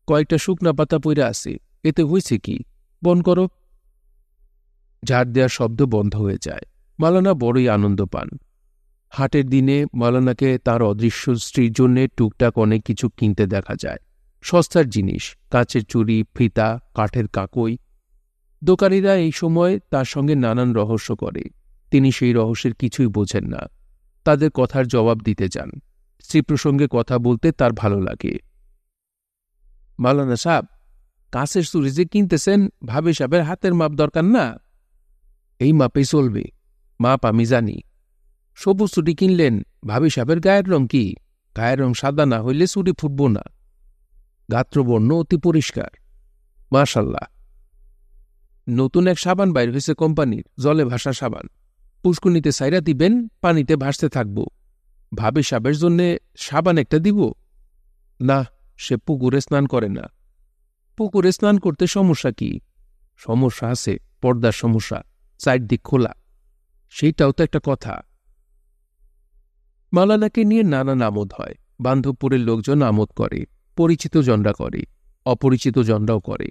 কয়েকটা শুকনা পাতা পইরা আছে, এতে হয়েছে কি? বন করো। ঝাড় দেওয়ার শব্দ বন্ধ হয়ে যায়। মাওলানা বড়ই আনন্দ পান। হাটের দিনে মাওলানাকে তার অদৃশ্য স্ত্রীর জন্যে টুকটাক অনেক কিছু কিনতে দেখা যায়। সস্তার জিনিস, কাঁচের চুড়ি, ফিতা, কাঠের কাকই। দোকানিরা এই সময় তার সঙ্গে নানান রহস্য করে। তিনি সেই রহস্যের কিছুই বোঝেন না। তাদের কথার জবাব দিতে যান। স্ত্রী প্রসঙ্গে কথা বলতে তার ভালো লাগে। মাওলানা সাহেব, কাঁচের চুড়ি যে কিনতেছেন, ভাবি সাহেবের হাতের মাপ দরকার না? এই মাপেই চলবে। মাপ আমি জানি। সবুজ চুড়ি কিনলেন, ভাবি সাহেবের গায়ের রং কি? গায়ের রং সাদা না হইলে চুড়ি ফুটব না। গাত্রবর্ণ অতি পরিষ্কার। মাশাল্লাহ। নতুন এক সাবান বাইর হয়েছে কোম্পানির, জলে ভাসা সাবান। পুষ্কুনিতে সাইরা দিবেন, পানিতে ভাসতে থাকব। ভাবি সাহেবের জন্যে সাবান একটা দিব? না, সে পুকুরে স্নান করে না। পুকুরে স্নান করতে সমস্যা কি? সমস্যা আছে, পর্দার সমস্যা, চারদিক খোলা। সেইটাও তো একটা কথা। মাওলানাকে নিয়ে নানান আমোদ হয়। বান্ধবপুরের লোকজন আমোদ করে, পরিচিত জনরা করে, অপরিচিত জনরাও করে।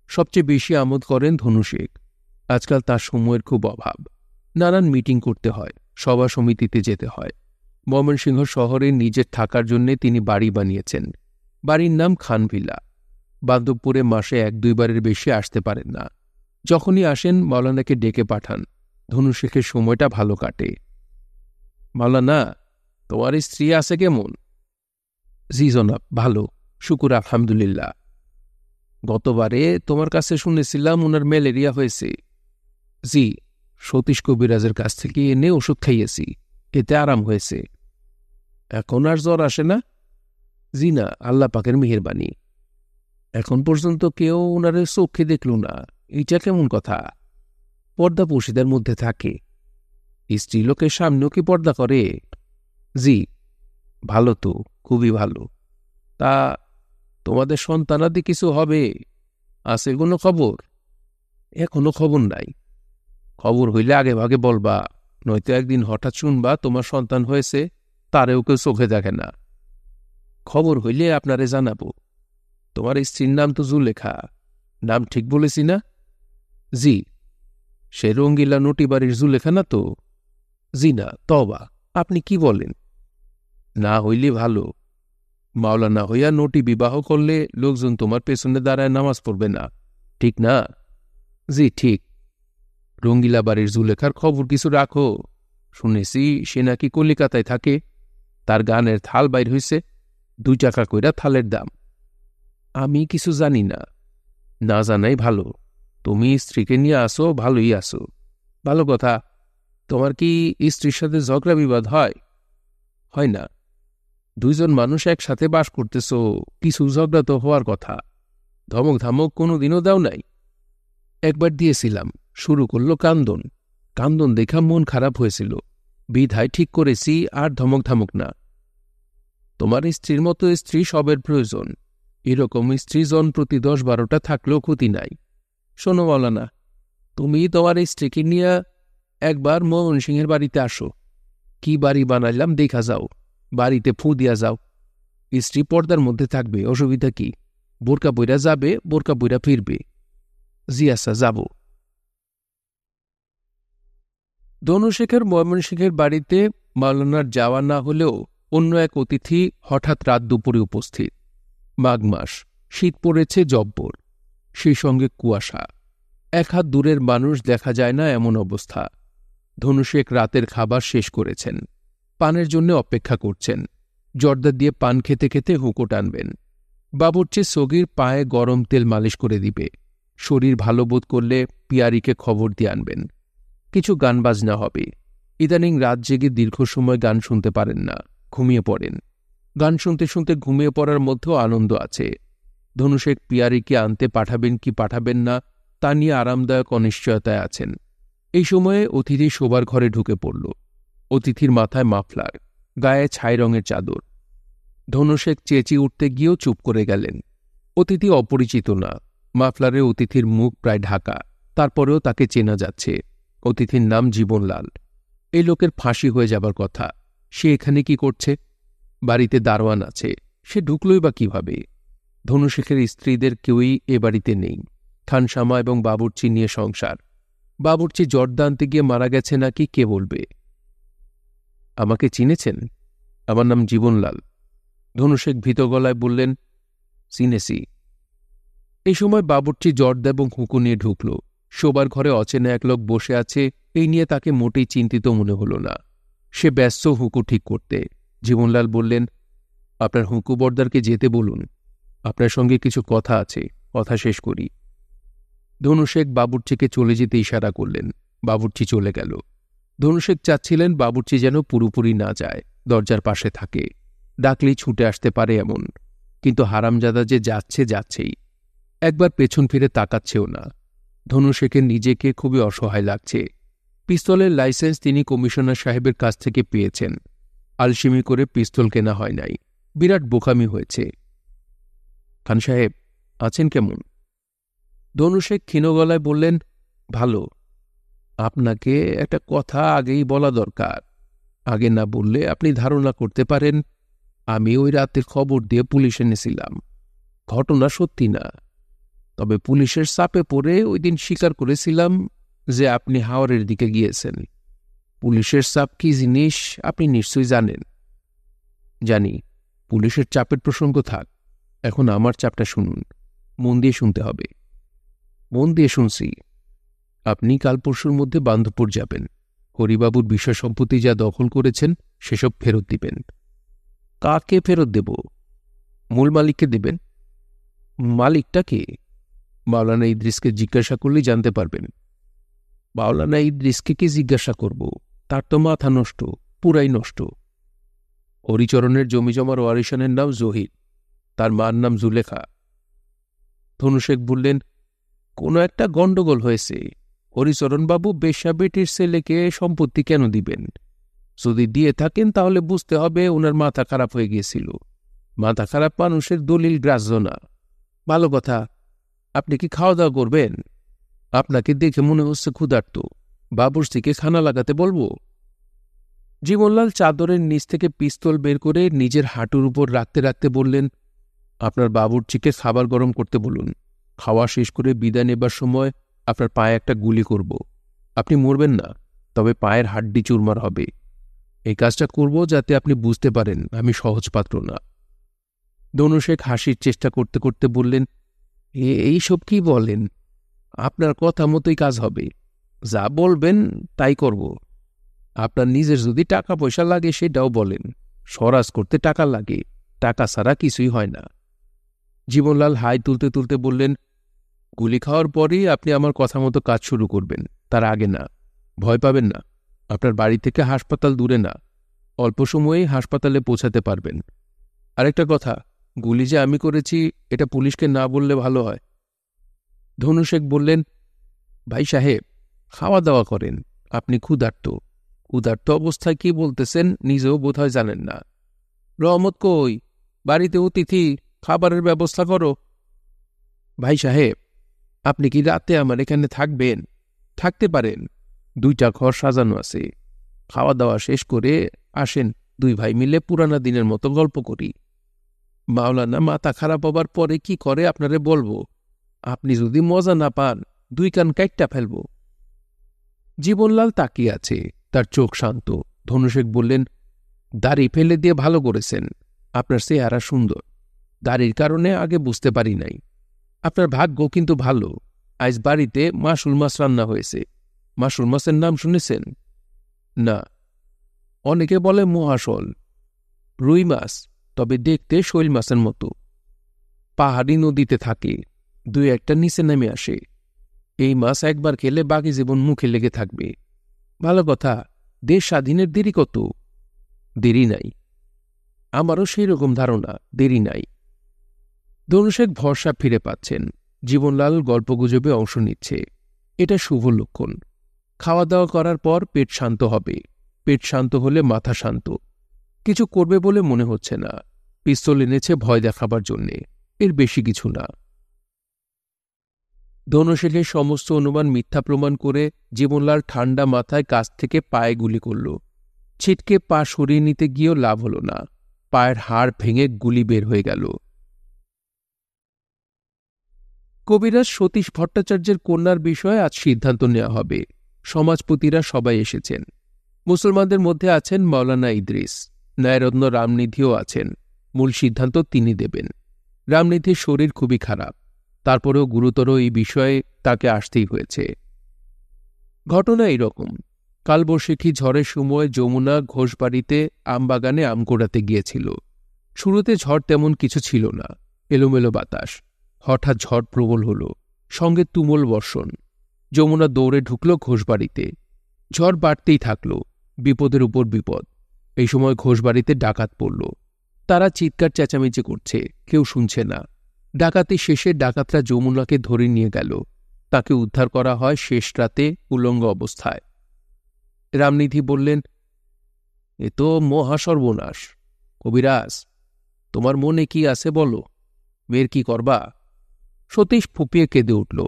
সবচেয়ে বেশি আমোদ করেন ধনু শেখ। আজকাল তার সময়ের খুব অভাব। নানান মিটিং করতে হয়, সভা সমিতিতে যেতে হয়। ময়মনসিংহ শহরে নিজের থাকার জন্যে তিনি বাড়ি বানিয়েছেন। বাড়ির নাম খানভিলা। বান্ধবপুরে মাসে 1-2 বারের বেশি আসতে পারেন না। যখনই আসেন মাওলানাকে ডেকে পাঠান। ধনু শেখের সময়টা ভালো কাটে। মাওলানা, তোমার স্ত্রী আছে কেমন? জি জনাব, ভালো, শুকুর আলহামদুলিল্লাহ। গতবারে তোমার কাছে শুনেছিলাম ওনার ম্যালেরিয়া হয়েছে। জি, সতীশ কবিরাজের কাছ থেকে এনে ওষুধ খাইয়েছি, এতে আরাম হয়েছে। এখন আর জ্বর আসে না? জি না, আল্লাহ পাকের মেহেরবানি। এখন পর্যন্ত কেউ ওনারে চোখে দেখল না, এইটা কেমন কথা? পর্দা পশিদার মধ্যে থাকে। স্ত্রীলোকের সামনেও কি পর্দা করে? জি। ভালো তো, খুবই ভালো। তা তোমাদের সন্তানাদি কিছু হবে? আছে কোনো খবর? এখনো খবর নাই। খবর হইলে আগে ভাগে বলবা, নয়তো একদিন হঠাৎ শুনবা তোমার সন্তান হয়েছে, তারেও কেউ চোখে দেখে না। খবর হইলে আপনারে জানাবো। তোমার স্ত্রীর নাম তো জুলেখা, নাম ঠিক বলেছি না? জি। সে রঙ্গিলা নটিবাড়ির জুলেখা না তো? জি না, তবা, আপনি কি বলেন? না হইলে ভালো। মাওলানা হইয়া নটি বিবাহ করলে লোকজন তোমার পেছনে দাঁড়ায় নামাজ পড়বে না, ঠিক না? জি ঠিক। রঙ্গিলা বাড়ির জুলেখার খবর কিছু রাখো। শুনেছি সে নাকি কলিকাতায় থাকে। তার গানের থাল বাইর হইছে, 2 টাকা কইরা থালের দাম। আমি কিছু জানি না। না জানাই ভালো। তুমি স্ত্রীকে নিয়ে আসো, ভালোই আসো। ভালো কথা। তোমার কি স্ত্রীর সাথে ঝগড়া বিবাদ হয়? হয় না। 2 জন মানুষ একসাথে বাস করতেছ, কিছু ঝগড়া তো হওয়ার কথা। ধমক ধামক কোনোদিনও দাও নাই? একবার দিয়েছিলাম, শুরু করলো কান্দন। কান্দন দেখা মন খারাপ হয়েছিল, বিধায় ঠিক করেছি আর ধমক ধামক না। তোমার স্ত্রীর মতো স্ত্রী সবের প্রয়োজন। এরকম স্ত্রী জন প্রতি 10-12টা থাকলেও ক্ষতি নাই। শোনো মাওলানা, তুমি তোমার স্ত্রীকে নিয়ে একবার ময়মনসিংহের বাড়িতে আসো। কি বাড়ি বানাইলাম দেখা যাও, বাড়িতে ফু দিয়া যাও। স্ত্রী পর্দার মধ্যে থাকবে, অসুবিধা কি? বোরকা বইরা যাবে, বোরকা বইরা ফিরবে। জি আচ্ছা, যাব। ধনু শেখের ময়মনসিংহের বাড়িতে মাওলানার যাওয়া না হলেও অন্য এক অতিথি হঠাৎ রাত দুপুরে উপস্থিত। মাঘ মাস, শীত পড়েছে জব্বর, সেই সঙ্গে কুয়াশা। 1 হাত দূরের মানুষ দেখা যায় না এমন অবস্থা। ধনু শেখ রাতের খাবার শেষ করেছেন, পানের জন্য অপেক্ষা করছেন। জর্দা দিয়ে পান খেতে খেতে হুঁকো টানবেন। বাবুর্চি সগির পায়ে গরম তেল মালিশ করে দিবে। শরীর ভালো বোধ করলে পিয়ারিকে খবর দিয়ে আনবেন। কিছু গান বাজনা হবে। ইদানিং রাত জেগে দীর্ঘ সময় গান শুনতে পারেন না, ঘুমিয়ে পড়েন। গান শুনতে শুনতে ঘুমিয়ে পড়ার মধ্যেও আনন্দ আছে। ধনুশেখ পিয়ারিকে আনতে পাঠাবেন কি পাঠাবেন না তা নিয়ে আরামদায়ক অনিশ্চয়তায় আছেন। এই সময়ে অতিথি শোবার ঘরে ঢুকে পড়ল। অতিথির মাথায় মাফলার, গায়ে ছাই রঙের চাদর। ধনুশেখ চেঁচিয়ে উঠতে গিয়েও চুপ করে গেলেন। অতিথি অপরিচিত না, মাফলারে অতিথির মুখ প্রায় ঢাকা, তারপরেও তাকে চেনা যাচ্ছে। অতিথির নাম জীবনলাল। এই লোকের ফাঁসি হয়ে যাবার কথা, সে এখানে কি করছে? বাড়িতে দারোয়ান আছে, সে ঢুকলই বা কিভাবে? ধনুশেখের স্ত্রীদের কেউই এ বাড়িতে নেই। খানসামা এবং বাবুর্চি নিয়ে সংসার। বাবুর্চি জর্দা আনতে গিয়ে মারা গেছে নাকি কে বলবে? আমাকে চিনেছেন? আমার নাম জীবনলাল। ধনুশেখ ভীত গলায় বললেন, চিনেছি। এই সময় বাবুর্চি জর্দা এবং হুঁকো নিয়ে ঢুকল। শোবার ঘরে অচেনা এক লোক বসে আছে, এই নিয়ে তাকে মোটেই চিন্তিত মনে হল না। সে ব্যস্ত হুঁকো ঠিক করতে। জীবনলাল বললেন, আপনার হুঁকো বর্দারকে যেতে বলুন, আপনার সঙ্গে কিছু কথা আছে, কথা শেষ করি। ধনুশেখ বাবুর্চিকে চলে যেতে ইশারা করলেন। বাবুর্চি চলে গেল। ধনুশেখ চাচ্ছিলেন বাবুর্চি যেন পুরোপুরি না যায়, দরজার পাশে থাকে, ডাকলেই ছুটে আসতে পারে এমন। কিন্তু হারামজাদা যে যাচ্ছে যাচ্ছেই, একবার পেছন ফিরে তাকাচ্ছেও না। ধনুশেখের নিজেকে খুবই অসহায় লাগছে। পিস্তলের লাইসেন্স তিনি কমিশনার সাহেবের কাছ থেকে পেয়েছেন। আলসেমি করে পিস্তল কেনা হয় নাই, বিরাট বোকামি হয়েছে। খান সাহেব আছেন কেমন? ধনুশেখ ক্ষীণ গলায় বললেন, ভালো। আপনাকে একটা কথা আগেই বলা দরকার। আগে না বললে আপনি ধারণা করতে পারেন আমি ওই রাতে খবর দিয়ে পুলিশ এনেছিলাম। ঘটনা সত্যি না, তবে পুলিশের চাপে পড়ে ওই দিন স্বীকার করেছিলাম যে আপনি হাওরের দিকে গিয়েছেন। পুলিশের চাপ কি জিনিস আপনি নিশ্চয়ই জানেন। জানি, পুলিশের চাপের প্রসঙ্গ থাক, এখন আমার চাপটা শুনুন। মন দিয়ে শুনতে হবে। মন দিয়ে শুনছি। আপনি কাল পরশুর মধ্যে বান্ধবপুর যাবেন। হরিবাবুর বিষয় সম্পত্তি যা দখল করেছেন সেসব ফেরত দিবেন। কাকে ফেরত দেব? মূল মালিককে দেবেন। মালিকটা কে? মাওলানা ইদ্রিসকে জিজ্ঞাসা করলেই জানতে পারবেন। মাওলানা ইদ্রিসকে কি জিজ্ঞাসা করব? তার তো মাথা নষ্ট, পুরাই নষ্ট। হরিচরণের জমিজমার ওয়ারিশানের নাম জহির, তার মার নাম জুলেখা। ধনুশেখ বললেন, কোনো একটা গণ্ডগোল হয়েছে। হরিচরণবাবু বেশ্যা বেটির ছেলেকে সম্পত্তি কেন দিবেন? যদি দিয়ে থাকেন তাহলে বুঝতে হবে ওনার মাথা খারাপ হয়ে গিয়েছিল। মাথা খারাপ মানুষের দলিল গ্রাহ্য না। ভালো কথা, আপনি কি খাওয়া দাওয়া করবেন? আপনাকে দেখে মনে হচ্ছে ক্ষুধার্ত। বাবুর্চিকে খানা লাগাতে বলবো? জীবনলাল চাদরের নিচ থেকে পিস্তল বের করে নিজের হাঁটুর উপর রাখতে রাখতে বললেন, আপনার বাবুর্চিকে খাবার গরম করতে বলুন। খাওয়া শেষ করে বিদায় নেবার সময় আপনার পায়ে একটা গুলি করব। আপনি মরবেন না, তবে পায়ের হাড্ডি চুরমার হবে। এই কাজটা করব যাতে আপনি বুঝতে পারেন আমি সহজ পাত্র না। ধনুশেখ হাসির চেষ্টা করতে করতে বললেন, এইসব কি বলেন? আপনার কথা মতোই কাজ হবে। যা বলবেন তাই করব। আপনার নিজের যদি টাকা পয়সা লাগে সেটাও বলেন। স্বরাজ করতে টাকা লাগে, টাকা ছাড়া কিছুই হয় না। জীবনলাল হাই তুলতে তুলতে বললেন, গুলি খাওয়ার পরেই আপনি আমার কথা মতো কাজ শুরু করবেন, তার আগে না। ভয় পাবেন না, আপনার বাড়ি থেকে হাসপাতাল দূরে না, অল্প সময়েই হাসপাতালে পৌঁছাতে পারবেন। আরেকটা কথা, গুলি যে আমি করেছি এটা পুলিশকে না বললে ভালো হয়। ধনুশেখ বললেন, ভাই সাহেব খাওয়া দাওয়া করেন, আপনি ক্ষুধার্ত। ক্ষুধার্ত অবস্থায় কি বলতেছেন নিজেও বোধহয় জানেন না। রহমত কই? বাড়িতে অতিথি, খাবারের ব্যবস্থা করো। ভাই সাহেব আপনি কি রাতে আমার এখানে থাকবেন? থাকতে পারেন, 2টা ঘর সাজানো আছে। খাওয়া দাওয়া শেষ করে আসেন, 2 ভাই মিলে পুরানা দিনের মতো গল্প করি। মাওলানা মাথা খারাপ হবার পরে কি করে আপনারে বলবো। আপনি যদি মজা না পান 2 কান কাইটটা ফেলব। জীবনলাল তাকিয়ে আছে, তার চোখ শান্ত। ধনুশেখ বললেন, দাড়ি ফেলে দিয়ে ভালো করেছেন, আপনার চেহারা সুন্দর। দাড়ির কারণে আগে বুঝতে পারি নাই। আপনার ভাগ্য কিন্তু ভালো, আজ বাড়িতে মাসুল মাছ রান্না হয়েছে। মাসুল মাছের নাম শুনেছেন? না। অনেকে বলে মহাশল, রুই মাছ, তবে দেখতে শৈল মাছের মতো। পাহাড়ি নদীতে থাকে, 2-1টা নিচে নেমে আসে। এই মাছ একবার খেলে বাকি জীবন মুখে লেগে থাকবে। ভালো কথা, দেশ স্বাধীনের দেরি কত? দেরি নাই। আমারও সেই রকম ধারণা, দেরি নাই। ধনুশেক ভরসা ফিরে পাচ্ছেন। জীবনলাল গল্পগুজবে অংশ নিচ্ছে। এটা শুভ লক্ষণ। খাওয়া দাওয়া করার পর পেট শান্ত হবে। পেট শান্ত হলে মাথা শান্ত। কিছু করবে বলে মনে হচ্ছে না। পিস্তল এনেছে ভয় দেখাবার জন্যে, এর বেশি কিছু না। ধনুশেখের সমস্ত অনুমান মিথ্যা প্রমাণ করে জীবনলাল ঠান্ডা মাথায় কাছ থেকে পায়ে গুলি করল। ছিটকে পা সরিয়ে নিতে গিয়েও লাভ হল না। পায়ের হাড় ভেঙে গুলি বের হয়ে গেল। কবিরাজ সতীশ ভট্টাচার্যের কন্যার বিষয়ে আজ সিদ্ধান্ত নেওয়া হবে। সমাজপতিরা সবাই এসেছেন। মুসলমানদের মধ্যে আছেন মাওলানা ইদ্রিস, ন্যায়রত্ন রামনিধিও আছেন। মূল সিদ্ধান্ত তিনি দেবেন। রামনিধির শরীর খুবই খারাপ, তারপরেও গুরুতর এই বিষয়ে তাকে আসতেই হয়েছে। ঘটনা এইরকম। কালবৈশাখী ঝড়ের সময় যমুনা ঘোষবাড়িতে আমবাগানে আম কোড়াতে গিয়েছিল। শুরুতে ঝড় তেমন কিছু ছিল না, এলোমেলো বাতাস। হঠাৎ ঝড় প্রবল হল, সঙ্গে তুমুল বর্ষণ। যমুনা দৌড়ে ঢুকল ঘোষবাড়িতে। ঝড় বাড়তেই থাকল, বিপদের উপর বিপদ। এই সময় ঘোষবাড়িতে ডাকাত পড়ল। তারা চিৎকার চেঁচামেচি করছে, কেউ শুনছে না। ডাকাতি শেষে ডাকাতরা যমুনাকে ধরে নিয়ে গেল। তাকে উদ্ধার করা হয় শেষ রাতে উলঙ্গ অবস্থায়। রামনিধি বললেন, এ তো মহাসর্বনাশ। কবিরাজ, তোমার মনে কি আছে বলো, মেয়ের কি করবা? সতীশ ফুপিয়ে কেঁদে উঠল।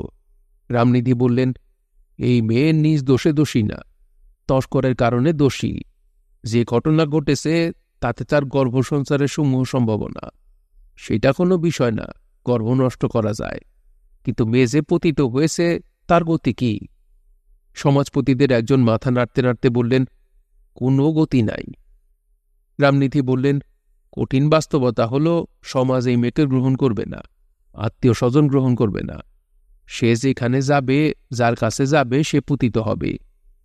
রামনিধি বললেন, এই মেয়ে নিজ দোষে দোষী না, তস্করের কারণে দোষী। যে ঘটনা ঘটেছে তাতে তার গর্ভসঞ্চারের সমূহ সম্ভাবনা। সেটা কোনো বিষয় না, গর্ভ নষ্ট করা যায়। কিন্তু মেয়ে যে পতিত হয়েছে তার গতি কি? সমাজপতিদের একজন মাথা নাড়তে নাড়তে বললেন, কোনো গতি নাই। রামনিধি বললেন, কঠিন বাস্তবতা হল সমাজ এই মেয়েকে গ্রহণ করবে না, আত্মীয় স্বজন গ্রহণ করবে না। সে যেখানে যাবে, যার কাছে যাবে, সে পতিত হবে।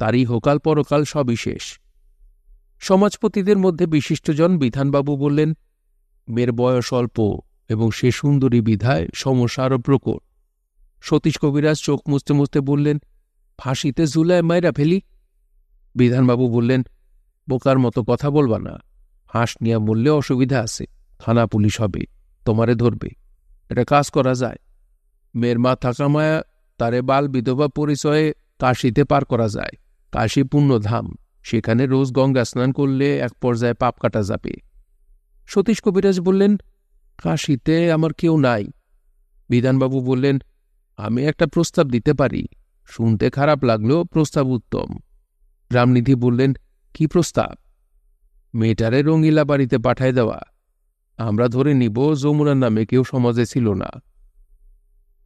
তারই হোকাল পরকাল সবই শেষ। সমাজপতিদের মধ্যে বিশিষ্টজন বিধানবাবু বললেন, মেয়ের বয়স অল্প এবং সে সুন্দরী বিধায় সমস্যা আরও প্রকট। সতীশ কবিরাজ চোখ মুছতে মুছতে বললেন, ফাঁসিতে ঝুলায় মাইরা ফেলি। বিধানবাবু বললেন, বোকার মতো কথা বলবা না। হাঁস নিয়ে মরলে অসুবিধা আছে, থানা পুলিশ হবে, তোমারে ধরবে। এটা কাজ করা যায়। মেয়ের মাথা কামায়া তারে বাল বিধবা পরিচয়ে কাশীতে পার করা যায়। কাশী পুণ্যধাম, সেখানে রোজ গঙ্গা স্নান করলে এক পর্যায়ে পাপ কাটা যাবে। সতীশ কবিরাজ বললেন, কাশীতে আমার কেউ নাই। বিধানবাবু বললেন, আমি একটা প্রস্তাব দিতে পারি। শুনতে খারাপ লাগলেও প্রস্তাব উত্তম। রামনিধি বললেন, কি প্রস্তাব? মেয়েটারে রঙিলা বাড়িতে পাঠায় দেওয়া। আমরা ধরে নিব যমুনার নামে কেউ সমাজে ছিল না।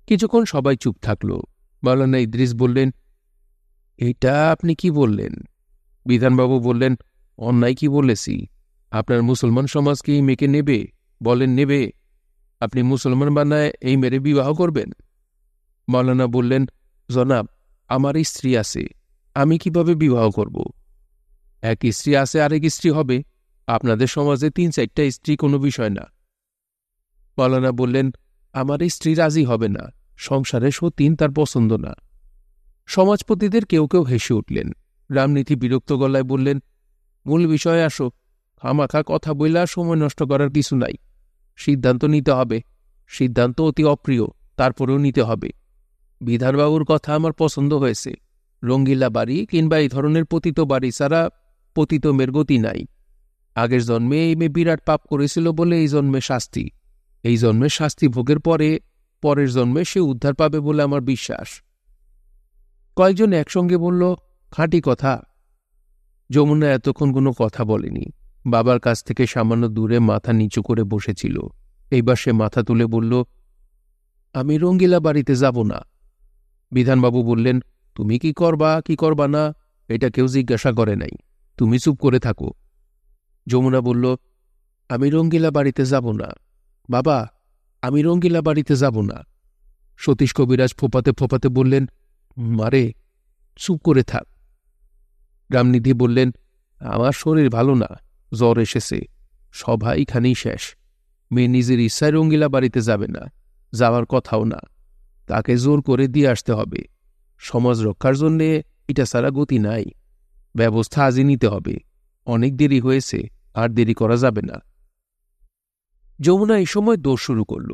কিছুক্ষণ সবাই চুপ থাকল। মাওলানা ইদ্রিস বললেন, এটা আপনি কি বললেন? বিধানবাবু বললেন, অন্যায় কি বলেছি? আপনার মুসলমান সমাজ কি এই মেয়েকে নেবে? বলেন নেবে? আপনি মুসলমান বানায় এই মেয়েরে বিবাহ করবেন? মাওলানা বললেন, জনাব, আমার স্ত্রী আছে, আমি কিভাবে বিবাহ করব? এক স্ত্রী আছে, আরেক স্ত্রী হবে। আপনাদের সমাজে ৩-৪টা স্ত্রী কোনো বিষয় না। মাওলানা বললেন, আমার স্ত্রী রাজি হবে না, সংসারে সতীন তার পছন্দ না। সমাজপতিদের কেউ কেউ হেসে উঠলেন। রামনিধি বিরক্ত গলায় বললেন, মূল বিষয়ে আসো। খামাখা কথা বইলা সময় নষ্ট করার কিছু নাই। সিদ্ধান্ত নিতে হবে। সিদ্ধান্ত অতি অপ্রিয়, তারপরেও নিতে হবে। বিধানবাবুর কথা আমার পছন্দ হয়েছে। রঙ্গিলা বাড়ি কিংবা এই ধরনের পতিত বাড়ি ছাড়া পতিত মেয়ের গতি নাই। আগের জন্মে এই মেয়ে বিরাট পাপ করেছিল বলে এই জন্মে শাস্তি। এই জন্মে শাস্তি ভোগের পরে পরের জন্মে সে উদ্ধার পাবে বলে আমার বিশ্বাস। কয়েকজন একসঙ্গে বলল, খাঁটি কথা। যমুনা এতক্ষণ কোনো কথা বলেনি। বাবার কাছ থেকে সামান্য দূরে মাথা নিচু করে বসেছিল। এইবার সে মাথা তুলে বলল, আমি রঙ্গিলা বাড়িতে যাব না। বিধানবাবু বললেন, তুমি কি করবা কি করবা না এটা কেউ জিজ্ঞাসা করে নাই, তুমি চুপ করে থাকো। যমুনা বলল, আমি রঙ্গিলা বাড়িতে যাব না। বাবা, আমি রঙ্গিলা বাড়িতে যাব না। সতীশ কবিরাজ ফোপাতে ফোপাতে বললেন, মারে, চুপ করে থাক। রামনিধি বললেন, আমার শরীর ভালো না, জ্বর এসেছে, সভা এখানেই শেষ। মেয়ে নিজের ইচ্ছায় রঙ্গিলা বাড়িতে যাবে না, যাওয়ার কথাও না। তাকে জোর করে দিয়ে আসতে হবে। সমাজ রক্ষার জন্যে এটা ছাড়া গতি নাই। ব্যবস্থা আজই নিতে হবে, অনেক দেরি হয়েছে, আর দেরি করা যাবে না। যমুনা এই সময় দৌড় শুরু করল।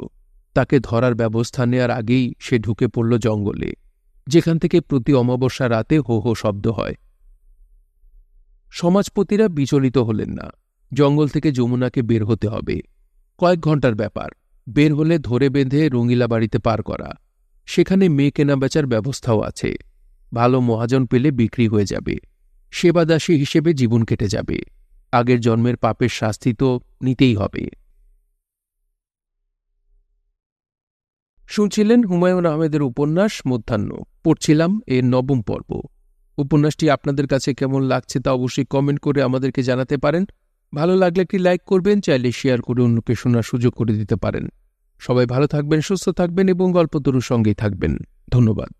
তাকে ধরার ব্যবস্থা নেওয়ার আগেই সে ঢুকে পড়ল জঙ্গলে, যেখান থেকে প্রতি অমাবস্যা রাতে হো হো শব্দ হয়। সমাজপতিরা বিচলিত হলেন না। জঙ্গল থেকে যমুনাকে বের হতে হবে, কয়েক ঘন্টার ব্যাপার। বের হলে ধরে বেঁধে রঙিলা বাড়িতে পার করা, সেখানে মেয়ে কেনাবেচার ব্যবস্থাও আছে। ভালো মহাজন পেলে বিক্রি হয়ে যাবে, সেবাদাসী হিসেবে জীবন কেটে যাবে। আগের জন্মের পাপের শাস্তি তো নিতেই হবে। শুনছিলেন হুমায়ুন আহমেদের উপন্যাস মধ্যাহ্ন, পড়ছিলাম এর 9ম পর্ব। উপন্যাসটি আপনাদের কাছে কেমন লাগছে তা অবশ্যই কমেন্ট করে আমাদেরকে জানাতে পারেন। ভালো লাগলে একটি লাইক করবেন, চাইলে শেয়ার করে অন্যকে শোনার সুযোগ করে দিতে পারেন। সবাই ভালো থাকবেন, সুস্থ থাকবেন এবং গল্পতরুর সঙ্গেই থাকবেন। ধন্যবাদ।